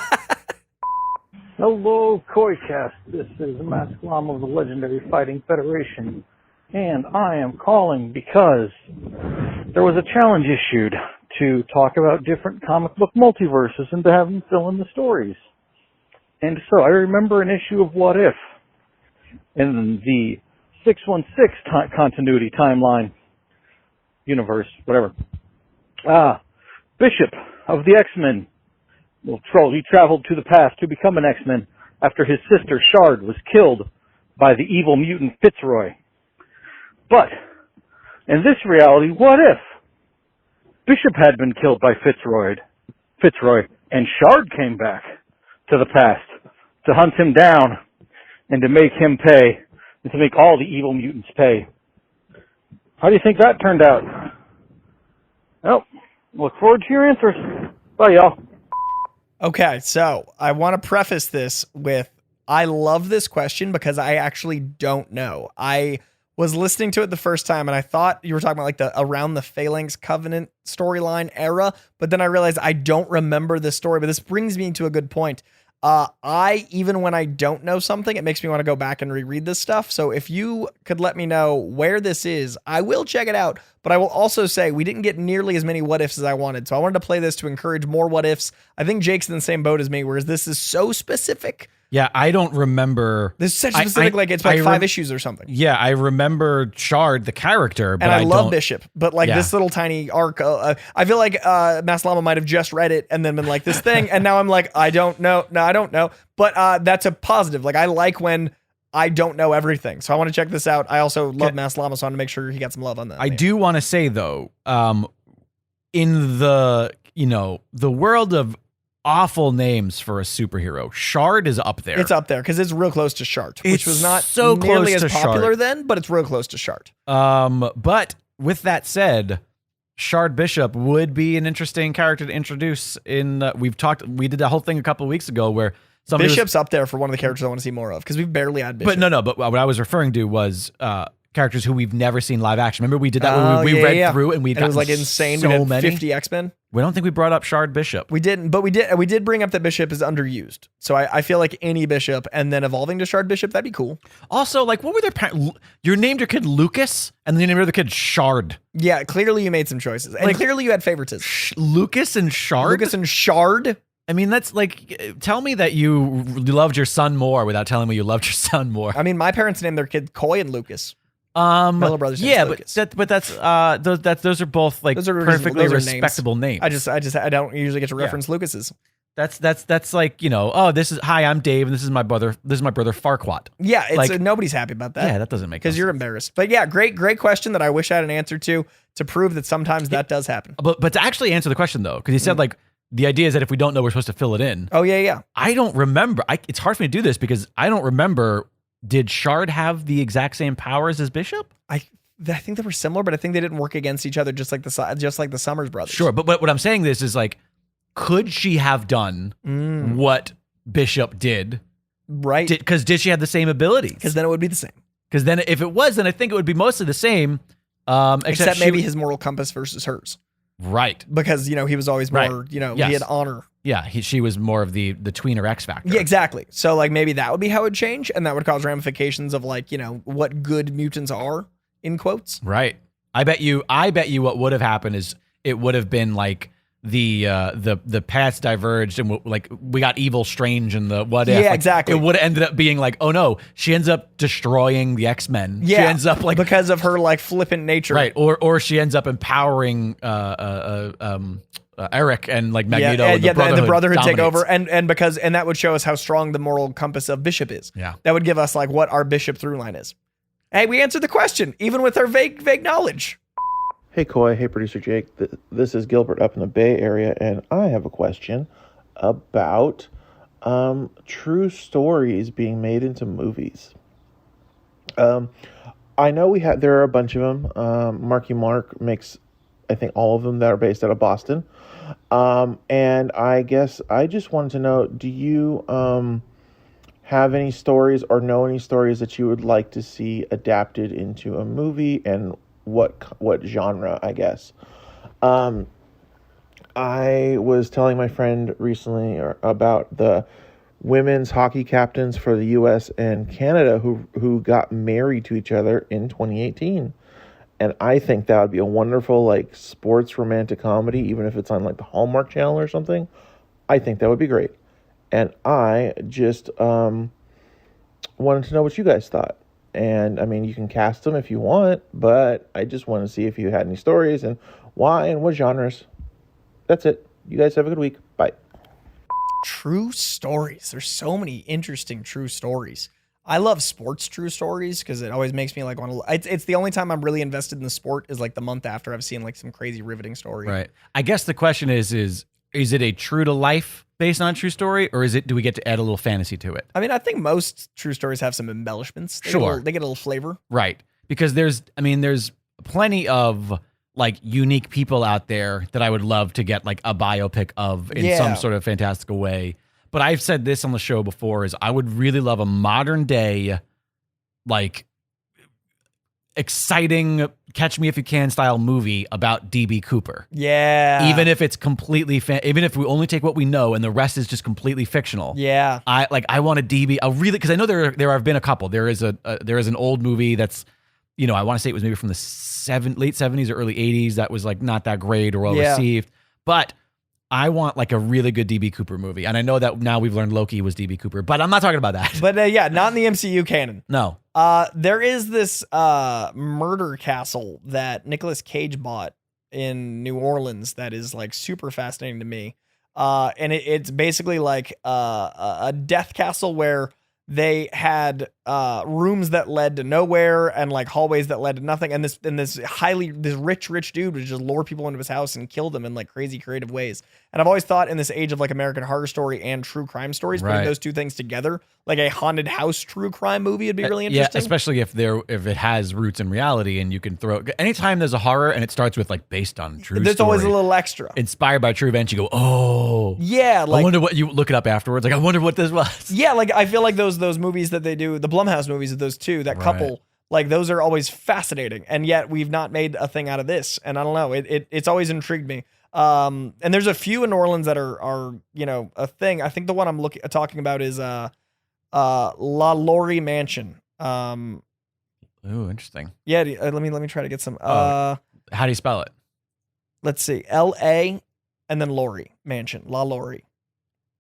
Hello, KoiCast. This is Masked Llama of the Legendary Fighting Federation, and I am calling because there was a challenge issued to talk about different comic book multiverses and to have them fill in the stories. And so I remember an issue of What If in the 616 continuity timeline universe, whatever. Bishop of the X-Men. He traveled to the past to become an X-Men after his sister Shard was killed by the evil mutant Fitzroy. But in this reality, what if Bishop had been killed by Fitzroy, and Shard came back to the past to hunt him down and to make him pay, and to make all the evil mutants pay? How do you think that turned out? Well, look forward to your answers. Bye, y'all. Okay, so I want to preface this with, I love this question because I actually don't know. I was listening to it the first time and I thought you were talking about like the around the Phalanx Covenant storyline era, but then I realized I don't remember this story. But this brings me to a good point. Even when I don't know something, it makes me want to go back and reread this stuff. So if you could let me know where this is, I will check it out. But I will also say we didn't get nearly as many what ifs as I wanted. So I wanted to play this to encourage more what ifs. I think Jake's in the same boat as me, whereas this is so specific. Yeah, I don't remember. This is such specific, like it's like 5 issues or something. Yeah, I remember Shard, the character, but and I love Bishop, but like this little tiny arc. I feel like Masked Llama might have just read it and then been like this thing, and now I'm like, I don't know. No, I don't know. But that's a positive. Like I like when I don't know everything, so I want to check this out. I also love Masked Llama, so I want to make sure he got some love on that. I do want to say though, in the the world of awful names for a superhero, Shard is up there. It's up there because it's real close to Shard, which was not so nearly close as to popular Shard then, but it's real close to Shard. But with that said, Shard Bishop would be an interesting character to introduce. We did that whole thing a couple of weeks ago where Bishop's up there for one of the characters I want to see more of because we've barely had Bishop. But what I was referring to was characters who we've never seen live action. Remember we did that when we read through and it was like insane. So we had many 50 X-Men. We don't think we brought up Shard Bishop. We didn't, but we did bring up that Bishop is underused. So I feel like any Bishop and then evolving to Shard Bishop, that'd be cool. Also, like what were their parents? You named your kid Lucas and then you named the kid Shard. Yeah, clearly you made some choices. And clearly you had favoritism. Lucas and Shard? Lucas and Shard? I mean, that's like, tell me that you loved your son more without telling me you loved your son more. I mean, my parents named their kid Coy and Lucas. My little brother's name is Lucas. Those are both like perfectly respectable names. I don't usually get to reference Lucas's. That's like, this is, hi, I'm Dave and this is my brother Farquaad. Yeah, it's like, nobody's happy about that. Yeah, that doesn't make sense. Because you're embarrassed. But yeah, great question that I wish I had an answer to prove that sometimes that does happen. But to actually answer the question though, because he said like the idea is that if we don't know, we're supposed to fill it in. Oh yeah. I don't remember. It's hard for me to do this because I don't remember. Did Shard have the exact same powers as Bishop? I think they were similar, but I think they didn't work against each other just like the Summers brothers. Sure, but what I'm saying is like, could she have done what Bishop did? Right. Because did she have the same abilities? Because then it would be the same. Because then if it was, then I think it would be mostly the same. Except maybe his moral compass versus hers. Right. Because, he was always more, he had honor. Yeah, she was more of the tweener X factor. Yeah, exactly. So like maybe that would be how it would change, and that would cause ramifications of like, what good mutants are, in quotes. Right. I bet you what would have happened is it would have been like the paths diverged and we got Evil Strange and the what if. Yeah, exactly. It would have ended up being like, oh no, she ends up destroying the X-Men. Yeah, she ends up like because of her like flippant nature, right? Or she ends up empowering Eric and like Magneto. And the Brotherhood take dominates. over, and that would show us how strong the moral compass of Bishop is. Yeah, that would give us like what our Bishop through line is. Hey, we answered the question even with our vague knowledge. Hey, Coy. Hey, producer Jake. This is Gilbert up in the Bay Area, and I have a question about true stories being made into movies. I know there are a bunch of them. Marky Mark makes, I think, all of them that are based out of Boston. And I guess I just wanted to know, do you have any stories or know any stories that you would like to see adapted into a movie, and what genre, I guess. I was telling my friend recently about the women's hockey captains for the U.S. and Canada who got married to each other in 2018. And I think that would be a wonderful like sports romantic comedy, even if it's on like the Hallmark Channel or something. I think that would be great. And I just wanted to know what you guys thought. And I mean, you can cast them if you want, but I just want to see if you had any stories and why and what genres. That's it. You guys have a good week. Bye. True stories. There's so many interesting true stories. I love sports true stories because it always makes me like want to. It's the only time I'm really invested in the sport is like the month after I've seen like some crazy riveting story. Right. I guess the question is it a true to life based on a true story, or do we get to add a little fantasy to it? I mean, I think most true stories have some embellishments. They get a little flavor. Right. Because there's plenty of like unique people out there that I would love to get like a biopic of in some sort of fantastical way. But I've said this on the show before is I would really love a modern day, like exciting Catch Me If You Can style movie about DB Cooper. Yeah. Even if it's completely, even if we only take what we know and the rest is just completely fictional. Yeah. I want a DB. I really, because I know there have been a couple. There is an old movie that's, I want to say it was maybe from the late 70s or early 80s that was like not that great or well received. But I want like a really good DB Cooper movie. And I know that now we've learned Loki was DB Cooper, but I'm not talking about that. But not in the MCU canon. No. There is this murder castle that Nicolas Cage bought in New Orleans that is like super fascinating to me. And it's basically like a death castle where they had rooms that led to nowhere and like hallways that led to nothing. And this rich dude would just lure people into his house and kill them in like crazy creative ways. And I've always thought in this age of like American Horror Story and true crime stories, putting those two things together, like a haunted house true crime movie would be really interesting. Yeah, especially if it has roots in reality and you can throw anytime there's a horror and it starts with like based on true there's story, always a little extra. Inspired by true events, you go, oh. Yeah. Like, I wonder what you look it up afterwards. Like, I wonder what this was. Yeah, like I feel like those movies that they do, the Blumhouse movies of those two, that couple, like those are always fascinating. And yet we've not made a thing out of this. And I don't know, it's always intrigued me. And there's a few in New Orleans that are a thing. I think the one I'm talking about is La Laurie Mansion. Ooh, interesting. Yeah, let me try to get some. How do you spell it? Let's see, L-A and then Laurie Mansion, La Laurie.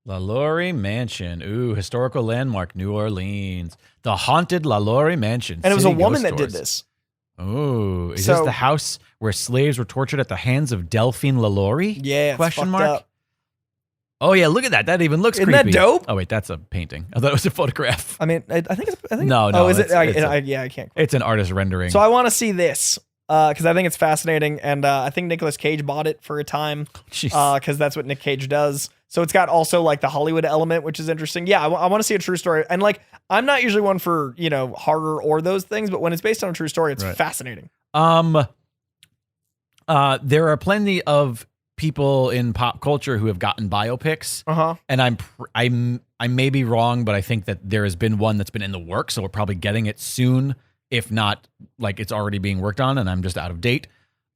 La Laurie Mansion. Ooh, historical landmark, New Orleans. The haunted La Laurie Mansion. And it was a woman that did this. Oh, is this the house where slaves were tortured at the hands of Delphine LaLaurie? Yeah. Question mark. Up. Oh yeah, look at that. That even looks Isn't creepy. that dope? Oh wait, that's a painting. I thought it was a photograph. I mean, I think. No. Oh, is it? I can't. It's an artist rendering. So I want to see this because I think it's fascinating, and I think Nicolas Cage bought it for a time because that's what Nick Cage does. So it's got also like the Hollywood element, which is interesting. Yeah, I want to see a true story, and like I'm not usually one for horror or those things, but when it's based on a true story, it's fascinating. There are plenty of people in pop culture who have gotten biopics, and I may be wrong, but I think that there has been one that's been in the works, so we're probably getting it soon, if not like it's already being worked on, and I'm just out of date.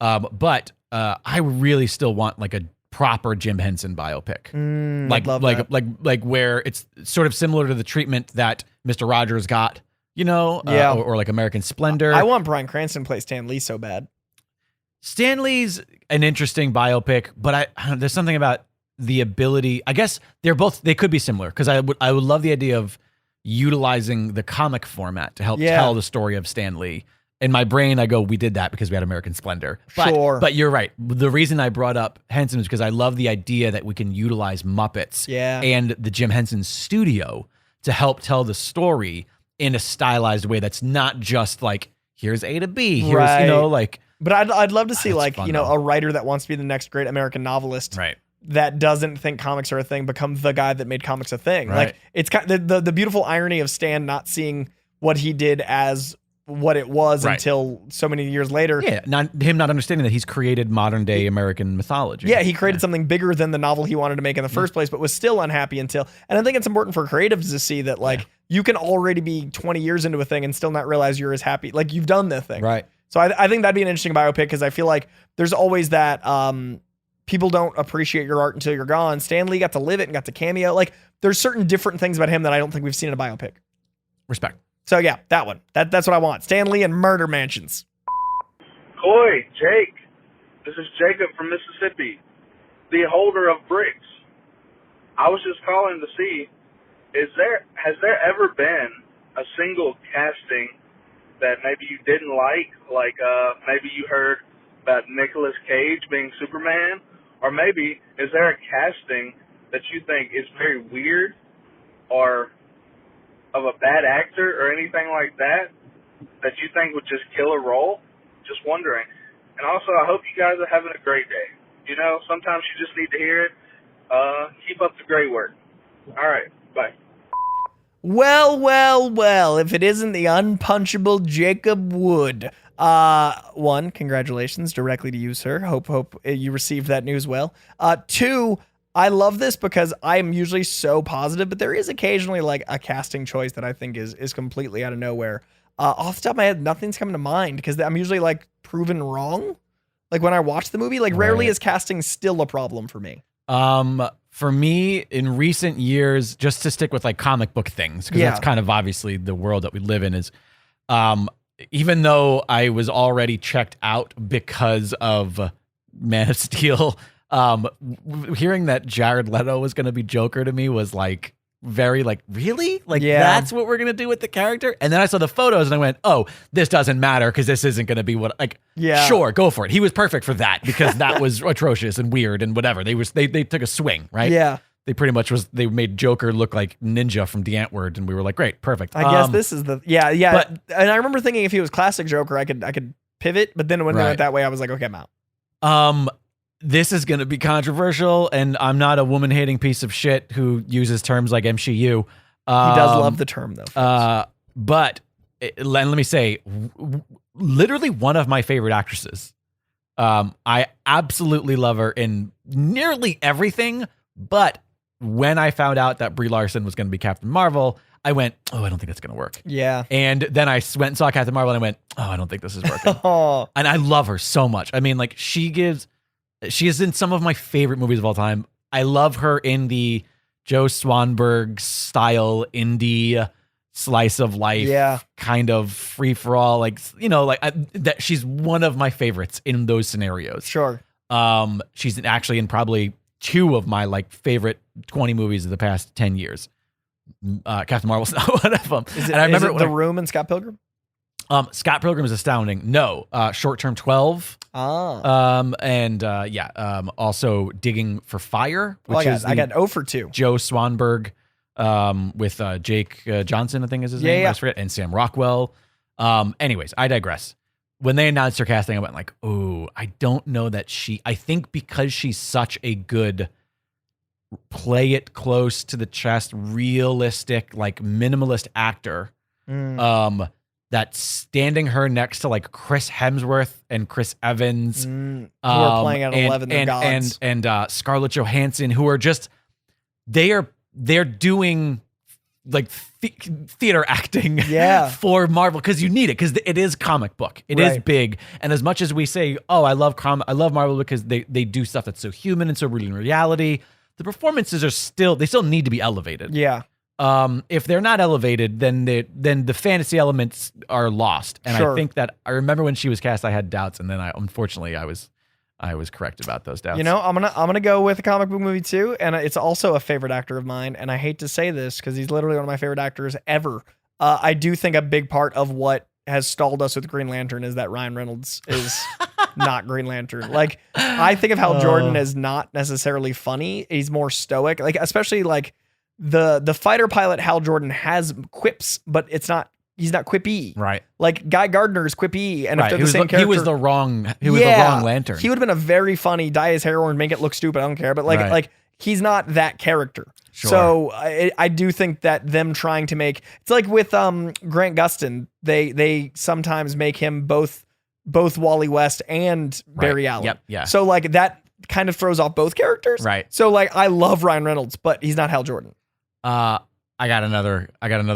But I really still want like a proper Jim Henson biopic, like where it's sort of similar to the treatment that Mr. Rogers got, or like American Splendor. I want Bryan Cranston to play Stan Lee so bad. Stan Lee's an interesting biopic, but there's something about the ability. I guess they could be similar, because I would love the idea of utilizing the comic format to help tell the story of Stan Lee. In my brain, I go, we did that because we had American Splendor. But you're right. The reason I brought up Henson is because I love the idea that we can utilize Muppets and the Jim Henson studio to help tell the story in a stylized way that's not just like, here's A to B. Here's, you know, like... But I'd love to see, like, fun, you know, a writer that wants to be the next great American novelist. Right. That doesn't think comics are a thing become the guy that made comics a thing. Right. Like, it's kind of the beautiful irony of Stan not seeing what he did as what it was until so many years later. Yeah, not understanding that he's created modern day American mythology. Yeah, he created something bigger than the novel he wanted to make in the first place, but was still unhappy until. And I think it's important for creatives to see that, like, you can already be 20 years into a thing and still not realize you're as happy. Like, you've done the thing. Right. So I think that'd be an interesting biopic, because I feel like there's always that people don't appreciate your art until you're gone. Stan Lee got to live it and got to cameo. Like, there's certain different things about him that I don't think we've seen in a biopic. Respect. So yeah, that one. That's what I want. Stan Lee and murder mansions. Coy, Jake, this is Jacob from Mississippi, the holder of bricks. I was just calling to see, has there ever been a single casting that maybe you didn't like maybe you heard about Nicolas Cage being Superman, or maybe is there a casting that you think is very weird or of a bad actor or anything like that you think would just kill a role? Just wondering. And also, I hope you guys are having a great day. You know, sometimes you just need to hear it. Keep up the great work. All right, bye. Well, if it isn't the unpunchable Jacob Wood. One, congratulations directly to you, sir. Hope you received that news well. Two, I love this because I'm usually so positive, but there is occasionally like a casting choice that I think is completely out of nowhere. Off the top of my head, nothing's coming to mind because I'm usually like proven wrong. Like when I watch the movie, like rarely is casting still a problem for me. For me, in recent years, just to stick with like comic book things, because that's kind of obviously the world that we live in, is even though I was already checked out because of Man of Steel, hearing that Jared Leto was going to be Joker to me was like very like, really? Like that's what we're going to do with the character? And then I saw the photos and I went, oh, this doesn't matter because this isn't going to be what, like, sure, go for it. He was perfect for that because that was atrocious and weird and whatever. They took a swing, right? Yeah. They pretty much they made Joker look like Ninja from the Antwoord, and we were like, great, perfect. I guess this is the But, and I remember thinking if he was classic Joker, I could pivot, but then when they went that way, I was like, okay, I'm out. This is going to be controversial, and I'm not a woman-hating piece of shit who uses terms like MCU. He does love the term, though. But let me say, literally one of my favorite actresses. I absolutely love her in nearly everything, but when I found out that Brie Larson was going to be Captain Marvel, I went, oh, I don't think that's going to work. Yeah. And then I went and saw Captain Marvel, and I went, oh, I don't think this is working. And I love her so much. I mean, like, she is in some of my favorite movies of all time. I love her in the Joe Swanberg style indie slice of life, kind of free for all. Like, you know, like that. She's one of my favorites in those scenarios. Sure. She's actually in probably two of my like favorite 20 movies of the past 10 years. Captain Marvel's not one of them. Is it The Room and Scott Pilgrim? Scott Pilgrim is astounding. No, Short Term 12. Also Digging for Fire, which I got 0 for 2. Joe Swanberg, with Jake Johnson, I think is his name. I forget, and Sam Rockwell. Anyways, I digress. When they announced her casting, I went like, oh, I don't know that I think because she's such a good play it close to the chest, realistic, like minimalist actor, that standing her next to like Chris Hemsworth and Chris Evans, who are playing at 11 gods, and Scarlett Johansson, who are just they're doing like theater acting for Marvel, because you need it, because it is comic book, it is big, and as much as we say, oh, I love Marvel because they do stuff that's so human and so rooted in reality, the performances are still need to be elevated. if they're not elevated, then the fantasy elements are lost. And I think that I remember when she was cast, I had doubts, and then unfortunately I was correct about those doubts. You know, I'm gonna go with a comic book movie too, and it's also a favorite actor of mine. And I hate to say this because he's literally one of my favorite actors ever. I do think a big part of what has stalled us with Green Lantern is that Ryan Reynolds is not Green Lantern. Like, I think of Hal Jordan as not necessarily funny. He's more stoic. Like, especially like the fighter pilot Hal Jordan has quips, but he's not quippy. Right. Like Guy Gardner is quippy, and if they're the same character, he was the wrong Lantern. He would have been a very funny, dye his hair or make it look stupid. I don't care, but like he's not that character. Sure. So I do think that them trying to make it's like with Grant Gustin, they sometimes make him both Wally West and Barry Allen. Yep. Yeah. So like that kind of throws off both characters. Right. So like I love Ryan Reynolds, but he's not Hal Jordan. I got another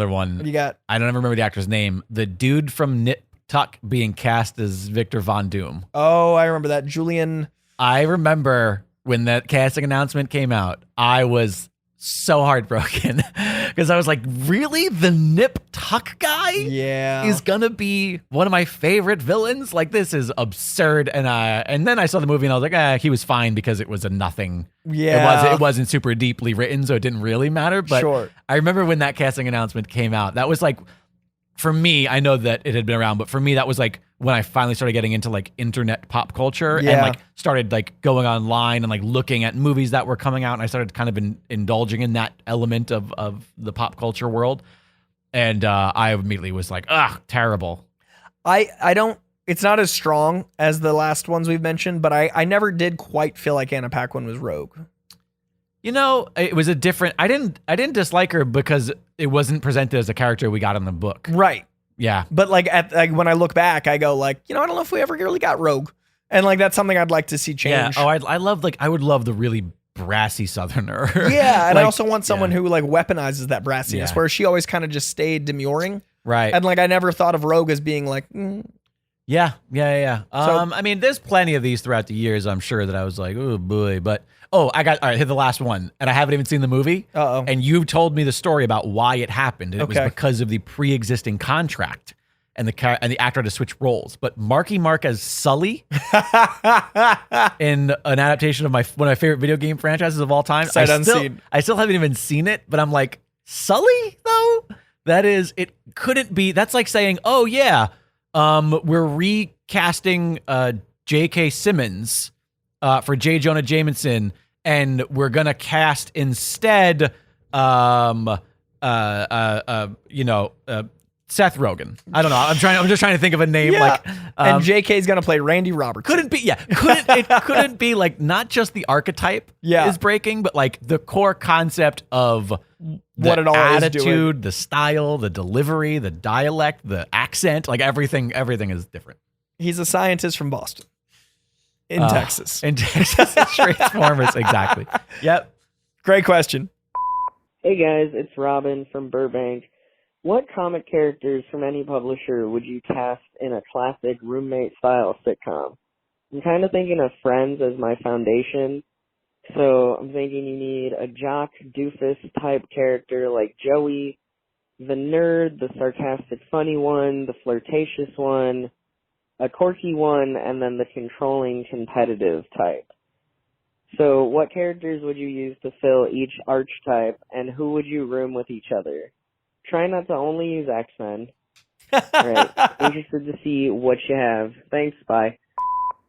one. What do you got? I don't remember the actor's name. The dude from Nip Tuck being cast as Victor Von Doom. Oh, I remember that. Julian. I remember when that casting announcement came out, I was so heartbroken because I was like, really? The Nip Tuck guy is gonna be one of my favorite villains? Like, this is absurd. And then I saw the movie and I was like, he was fine because it was a nothing. Yeah. It wasn't super deeply written, so it didn't really matter. But I remember when that casting announcement came out, that was like, for me, I know that it had been around, but for me, that was like when I finally started getting into like internet pop culture and like started like going online and like looking at movies that were coming out. And I started kind of indulging in that element of the pop culture world. And I immediately was like, terrible. I don't, it's not as strong as the last ones we've mentioned, but I never did quite feel like Anna Paquin was Rogue. You know, it was a different, I didn't dislike her because it wasn't presented as a character we got in the book. Right. Yeah. But like when I look back, I go like, I don't know if we ever really got Rogue. And like, that's something I'd like to see change. Yeah. Oh, I would love the really brassy Southerner. Yeah. And I also want someone who like weaponizes that brassiness, where she always kind of just stayed demurring. Right. And like, I never thought of Rogue as being like, Yeah. I mean, there's plenty of these throughout the years, I'm sure, that I was like, oh boy. But all right, hit the last one. And I haven't even seen the movie. Uh-oh. And you told me the story about why it happened. And it was because of the pre-existing contract and the actor had to switch roles. But Marky Mark as Sully in an adaptation of one of my favorite video game franchises of all time. Sight unseen. I still haven't even seen it, but I'm like, Sully though? It couldn't be. That's like saying, oh yeah, we're recasting J.K. Simmons for J. Jonah Jameson, and we're gonna cast instead, Seth Rogen. I don't know. I'm just trying to think of a name. Like, and J.K. is gonna play Randy Robertson. Couldn't be like not just the archetype is breaking, but like the core concept of what it all attitude, is doing. the style, the delivery, the dialect, the accent, like everything is different. He's a scientist from Boston. In Texas. Transformers, exactly. Yep. Great question. Hey guys, it's Robin from Burbank. What comic characters from any publisher would you cast in a classic roommate-style sitcom? I'm kind of thinking of Friends as my foundation, so I'm thinking you need a jock doofus-type character like Joey, the nerd, the sarcastic funny one, the flirtatious one, a quirky one, and then the controlling competitive type. So what characters would you use to fill each archetype, and who would you room with each other? Try not to only use X-Men. Alright, interested to see what you have. Thanks, bye.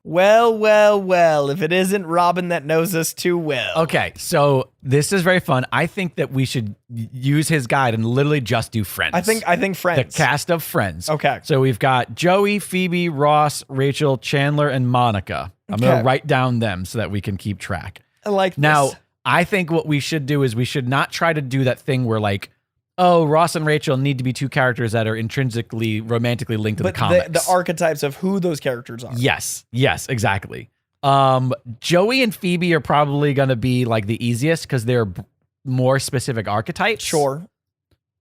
Well, if it isn't Robin that knows us too well. Okay, so this is very fun. I think that we should use his guide and literally just do Friends. I think Friends. The cast of Friends. Okay. So we've got Joey, Phoebe, Ross, Rachel, Chandler, and Monica. I'm going to write down them so that we can keep track. I like this. Now, I think what we should do is we should not try to do that thing where like, oh, Ross and Rachel need to be two characters that are intrinsically romantically linked to the comics. The archetypes of who those characters are. Yes, exactly. Joey and Phoebe are probably going to be like the easiest because they're more specific archetypes. Sure.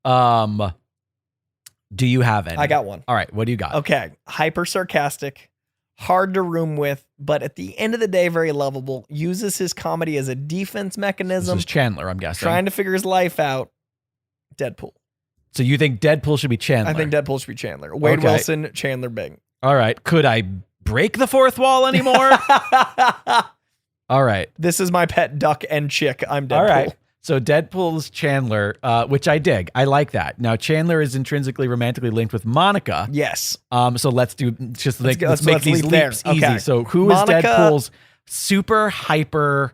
Do you have any? I got one. All right, what do you got? Okay, hyper sarcastic, hard to room with, but at the end of the day, very lovable. Uses his comedy as a defense mechanism. This is Chandler, I'm guessing. Trying to figure his life out. Deadpool. So you think Deadpool should be Chandler? I think Deadpool should be Chandler. Wade Okay. Wilson, Chandler Bing. All right. Could I break the fourth wall anymore? All right. This is my pet duck and chick. I'm Deadpool. All right. So Deadpool's Chandler, which I dig. I like that. Now Chandler is intrinsically romantically linked with Monica. Yes. So let's make let's these leave there. leaps easy. Okay. So who Monica- is Deadpool's super hyper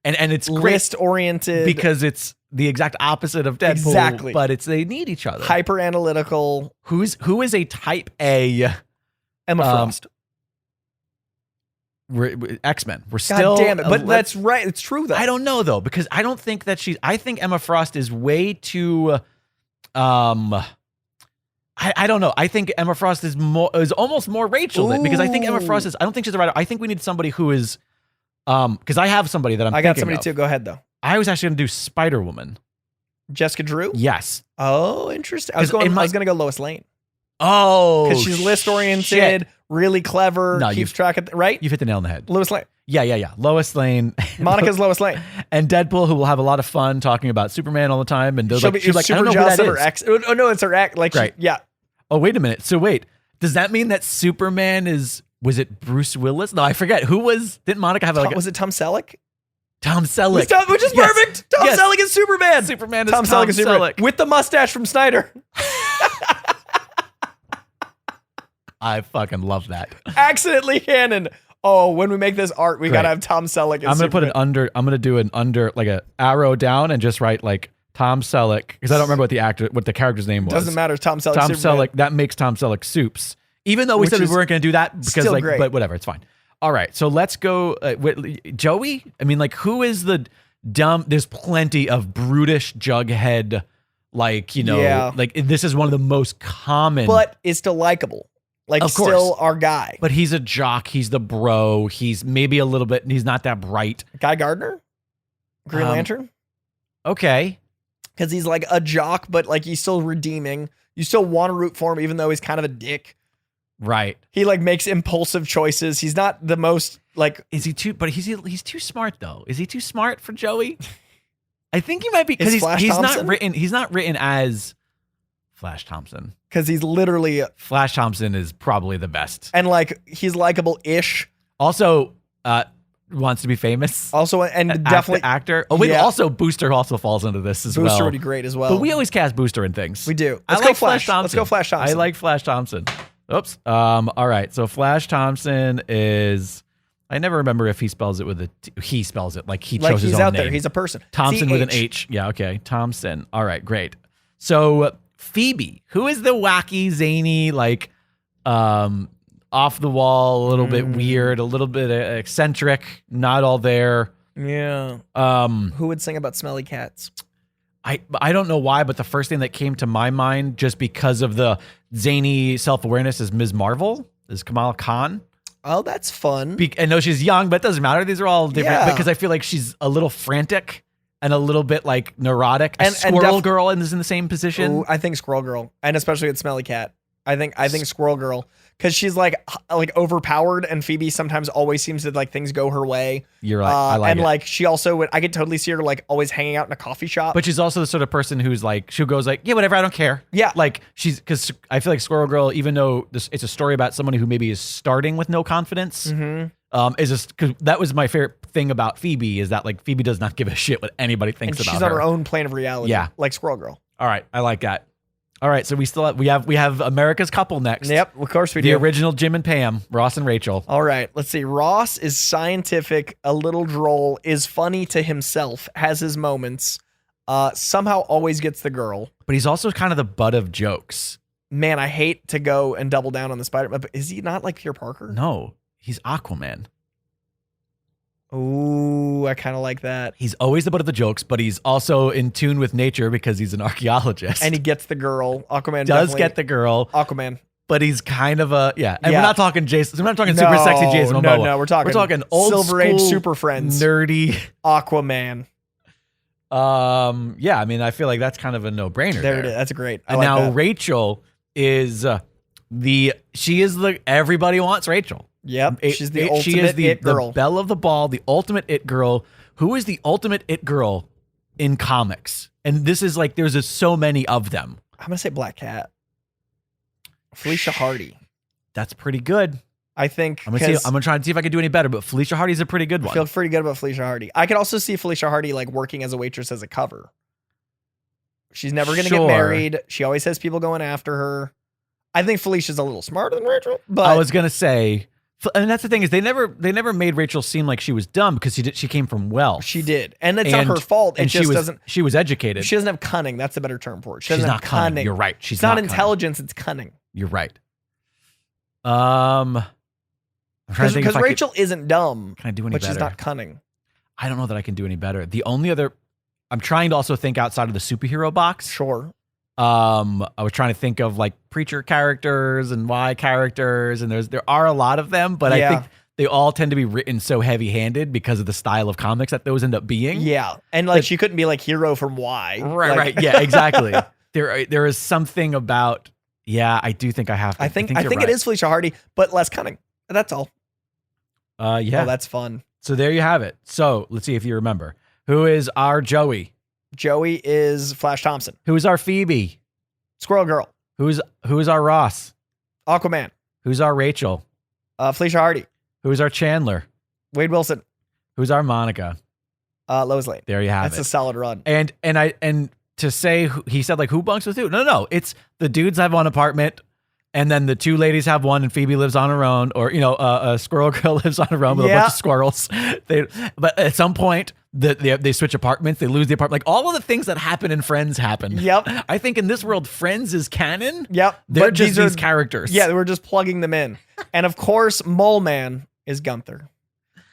and it's great List oriented because it's the exact opposite of Deadpool. Exactly. But they need each other. hyper analytical Who is a type A Emma Frost. X-Men? We're God still damn it. But that's right. It's true though. I don't know though, because I don't think that I think Emma Frost is way too I don't know. I think Emma Frost is almost more Rachel than, because I think Emma Frost is I don't think she's the writer. I think we need somebody who is because I have somebody that I got thinking somebody of. too. Go ahead though. I was actually gonna do Spider-Woman. Jessica Drew? Yes. Oh, interesting. I was 'Cause in my- gonna go Lois Lane. Oh, Because she's list oriented, shit. really clever, No, keeps track of right? You've hit the nail on the head. Lois Lane. Yeah. Lois Lane. Monica's Lois Lane. And Deadpool, who will have a lot of fun talking about Superman all the time. And She'll be she's like, I super don't know who jealous that of her is. ex. Oh no, it's her ex. Like Right. yeah. Oh, wait a minute. So wait, does that mean that Superman was it Bruce Willis? No, I forget. Didn't Monica have Was it Tom Selleck? Tom Selleck. Which is Yes. perfect. Tom Yes. Selleck is Superman. Superman is Tom Selleck is Superman. Selleck. With the mustache from Snyder. I fucking love that. Accidentally canon. Oh, when we make this art, we Great. gotta have Tom Selleck as I'm gonna put Superman. an under. I'm gonna do an under, like a arrow down, and just write like Tom Selleck, because I don't remember what the character's name was. Doesn't matter. Tom Selleck. Tom Superman. Selleck. That makes Tom Selleck Soups. Even though we Which said we is weren't gonna do that because still like, great. but whatever, it's fine. All right, so let's go. Joey. I mean, like, who is the dumb? There's plenty of brutish jughead. Like, Yeah. like this is one of the most common. But is still likable. Like Of course. still our guy. But he's a jock. He's the bro. He's maybe a little bit. He's not that bright. Guy Gardner? Green Um, Lantern? Okay. Because he's like a jock, but like he's still redeeming. You still want to root for him, even though he's kind of a dick. Right. He like makes impulsive choices. He's not the most like. Is he too? But he's too smart though. Is he too smart for Joey? I think he might be Is because Flash he's not Thompson? written. He's not written as Flash Thompson. Because he's literally Flash Thompson is probably the best. and like he's likable ish. Also, wants to be famous. Also, and definitely actor. Oh wait, Yeah. also Booster also falls into this as Booster well. would be great as well. But we always cast Booster in things. We do. I Let's like go Flash. Thompson. Let's go Flash Thompson. I like Flash Thompson. Oops. All right. So Flash Thompson is. I never remember if he spells it with a. He spells it like he like chose his he's own out name. there. He's a person. Thompson with an CH. H. Yeah. Okay. Thompson. All right. Great. So Phoebe, who is the wacky, zany, like, off the wall, a little bit weird, a little bit eccentric, not all there. Yeah. Who would sing about smelly cats? I don't know why, but the first thing that came to my mind, just because of the zany self-awareness, is Ms. Marvel, is Kamala Khan. Oh, that's fun. I know she's young, but it doesn't matter. These are all different Yeah. because I feel like she's a little frantic and a little bit like neurotic. And Squirrel Girl is in the same position. Ooh, I think Squirrel Girl, and especially with Smelly Cat. I think Squirrel Girl, because she's like overpowered, and Phoebe sometimes always seems to like things go her way. You're right. I like and it. like she also would. I could totally see her like always hanging out in a coffee shop. But she's also the sort of person who's like, she goes like, yeah, whatever, I don't care. Yeah. Like because I feel like Squirrel Girl, even though it's a story about someone who maybe is starting with no confidence, is just because that was my favorite thing about Phoebe is that like Phoebe does not give a shit what anybody thinks and about she's her. on her own plane of reality. Yeah. like Squirrel Girl. All right, I like that. All right, so we have America's Couple next. Yep, of course we The do. original Jim and Pam, Ross and Rachel. All right, let's see. Ross is scientific, a little droll, is funny to himself, has his moments, somehow always gets the girl. But he's also kind of the butt of jokes. Man, I hate to go and double down on the Spider-Man, but is he not like Peter Parker? No, he's Aquaman. Ooh, I kind of like that. He's always the butt of the jokes, but he's also in tune with nature because he's an archaeologist. And he gets the girl. Aquaman does definitely- get the girl. Aquaman. But he's kind of a And Yeah. we're not talking Jason. We're not talking super sexy Jason Momoa. No, we're talking old Silver Age school, Super Friends. nerdy. Aquaman. Yeah. I mean, I feel like that's kind of a no-brainer. There it is. That's great. I And like now that. Rachel is everybody wants Rachel. Yep. She's the ultimate she is the it girl. The belle of the ball, the ultimate it girl. Who is the ultimate it girl in comics? And this is like, there's just so many of them. I'm going to say Black Cat. Felicia Hardy. That's pretty good. I think I'm gonna try and see if I can do any better, but Felicia Hardy's a pretty good one. I feel pretty good about Felicia Hardy. I could also see Felicia Hardy like working as a waitress as a cover. She's never gonna get married. She always has people going after her. I think Felicia's a little smarter than Rachel, but I was gonna say, and that's the thing is they never made Rachel seem like she was dumb because she came from wealth. She did, and it's not her fault. It just doesn't. She was educated. She doesn't have cunning. That's the better term for it. She's not cunning. You're right. She's not intelligence. It's cunning. You're right. Because Rachel isn't dumb. Can I do any but better? She's not cunning. I don't know that I can do any better. The only other, I'm trying to also think outside of the superhero box. Sure. I was trying to think of like preacher characters and Y characters, and there are a lot of them, but I think they all tend to be written so heavy-handed because of the style of comics that those end up being. Yeah, and like she couldn't be like hero from Y. Right. Yeah, exactly. There is something about. Yeah, I do think I have to. I think it is Felicia Hardy, but less cunning. That's all. Yeah. Oh, that's fun. So there you have it. So let's see if you remember. Who is our Joey? Joey is Flash Thompson. Who is our Phoebe? Squirrel Girl. Who's our Ross? Aquaman. Who's our Rachel? Felicia Hardy. Who's our Chandler? Wade Wilson. Who's our Monica? Lois Lane. There you have That's a solid run. And to say, he said like, who bunks with who? No. It's the dudes have one apartment, and then the two ladies have one, and Phoebe lives on her own, or a Squirrel Girl lives on her own with a bunch of squirrels. But at some point, they switch apartments, they lose the apartment. Like all of the things that happen in Friends happen. Yep. I think in this world, Friends is canon. Yep. They're just these characters. Yeah, we're just plugging them in. And of course, Mole Man is Gunther.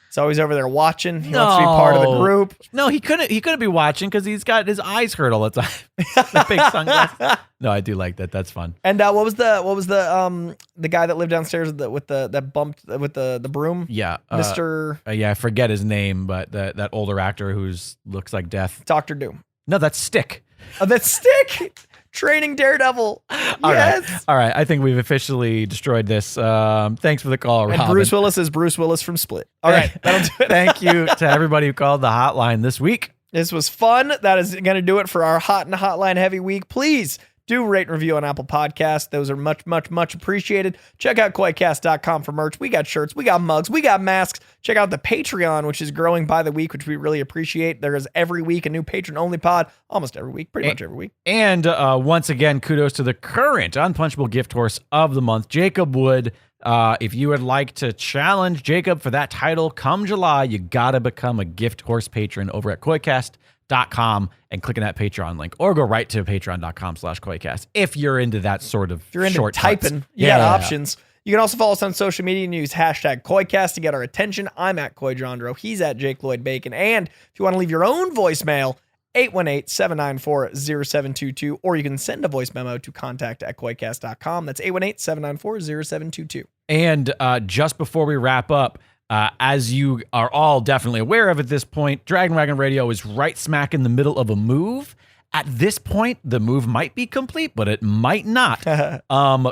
So he's over there watching. He wants to be part of the group. No, he couldn't be watching because he's got his eyes hurt all the time. The big sunglasses. No, I do like that. That's fun. And what was the guy that lived downstairs with that bumped with the broom? Yeah, Mr. Yeah, I forget his name, but that older actor who's looks like death. Dr. Doom. No, that's Stick. Oh, that's Stick. Training Daredevil. Yes. All right. I think we've officially destroyed this. Thanks for the call, Robin. And Bruce Willis is Bruce Willis from Split. All right. That'll do it. Thank you to everybody who called the hotline this week. This was fun. That is going to do it for our Hot and Hotline Heavy week. Please do rate and review on Apple Podcasts. Those are much, much, much appreciated. Check out koicast.com for merch. We got shirts. We got mugs. We got masks. Check out the Patreon, which is growing by the week, which we really appreciate. There is every week a new patron-only pod. Almost every week. Pretty much every week. And once again, kudos to the current Unpunchable Gift Horse of the month, Jacob Wood. If you would like to challenge Jacob for that title come July, you got to become a Gift Horse patron over at koicast.com and click on that Patreon link, or go right to patreon.com/koicast if you're into that sort of if you're into short typing. You got options. You can also follow us on social media and use hashtag Koicast to get our attention. I'm at Coy Jandro. He's at Jake Lloyd Bacon. And if you want to leave your own voicemail, 818-794-0722, or you can send a voice memo to contact@koicast.com. That's 818-794-0722. And just before we wrap up, as you are all definitely aware of at this point, Dragon Wagon Radio is right smack in the middle of a move. At this point, the move might be complete, but it might not.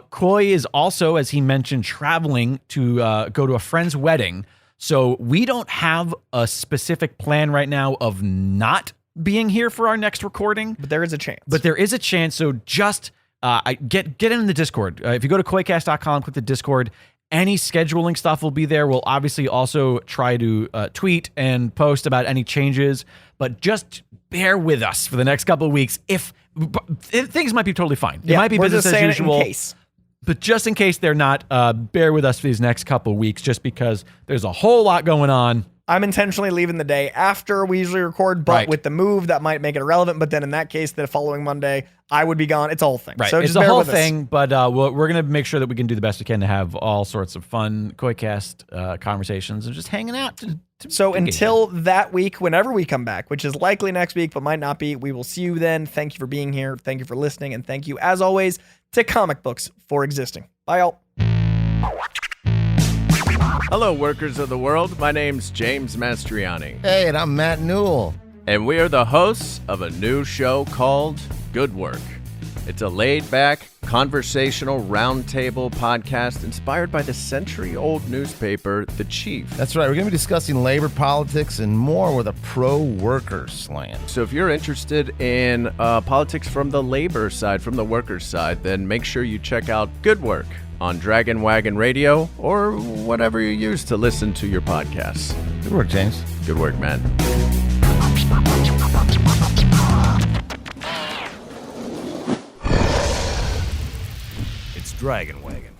Coy is also, as he mentioned, traveling to go to a friend's wedding. So we don't have a specific plan right now of not being here for our next recording. But there is a chance. So just get in the Discord. If you go to koicast.com, click the Discord, any scheduling stuff will be there. We'll obviously also try to tweet and post about any changes, but just bear with us for the next couple of weeks. If things might be totally fine. It might be business as usual. In case. But just in case they're not, bear with us for these next couple of weeks, just because there's a whole lot going on. I'm intentionally leaving the day after we usually record, but with the move, that might make it irrelevant. But then in that case, the following Monday, I would be gone. It's a whole thing. Right. So it's just a bear whole with thing, us. but we're going to make sure that we can do the best we can to have all sorts of fun Koicast conversations and just hanging out. So until that week, whenever we come back, which is likely next week, but might not be, we will see you then. Thank you for being here. Thank you for listening. And thank you, as always, to Comic Books for existing. Bye, all. Hello, workers of the world. My name's James Mastriani. Hey, and I'm Matt Newell. And we are the hosts of a new show called Good Work. It's a laid-back, conversational, roundtable podcast inspired by the century-old newspaper, The Chief. That's right. We're going to be discussing labor politics and more with a pro-worker slant. So if you're interested in politics from the labor side, from the workers' side, then make sure you check out Good Work on Dragon Wagon Radio or whatever you use to listen to your podcasts. Good work, James. Good work, man. It's Dragon Wagon.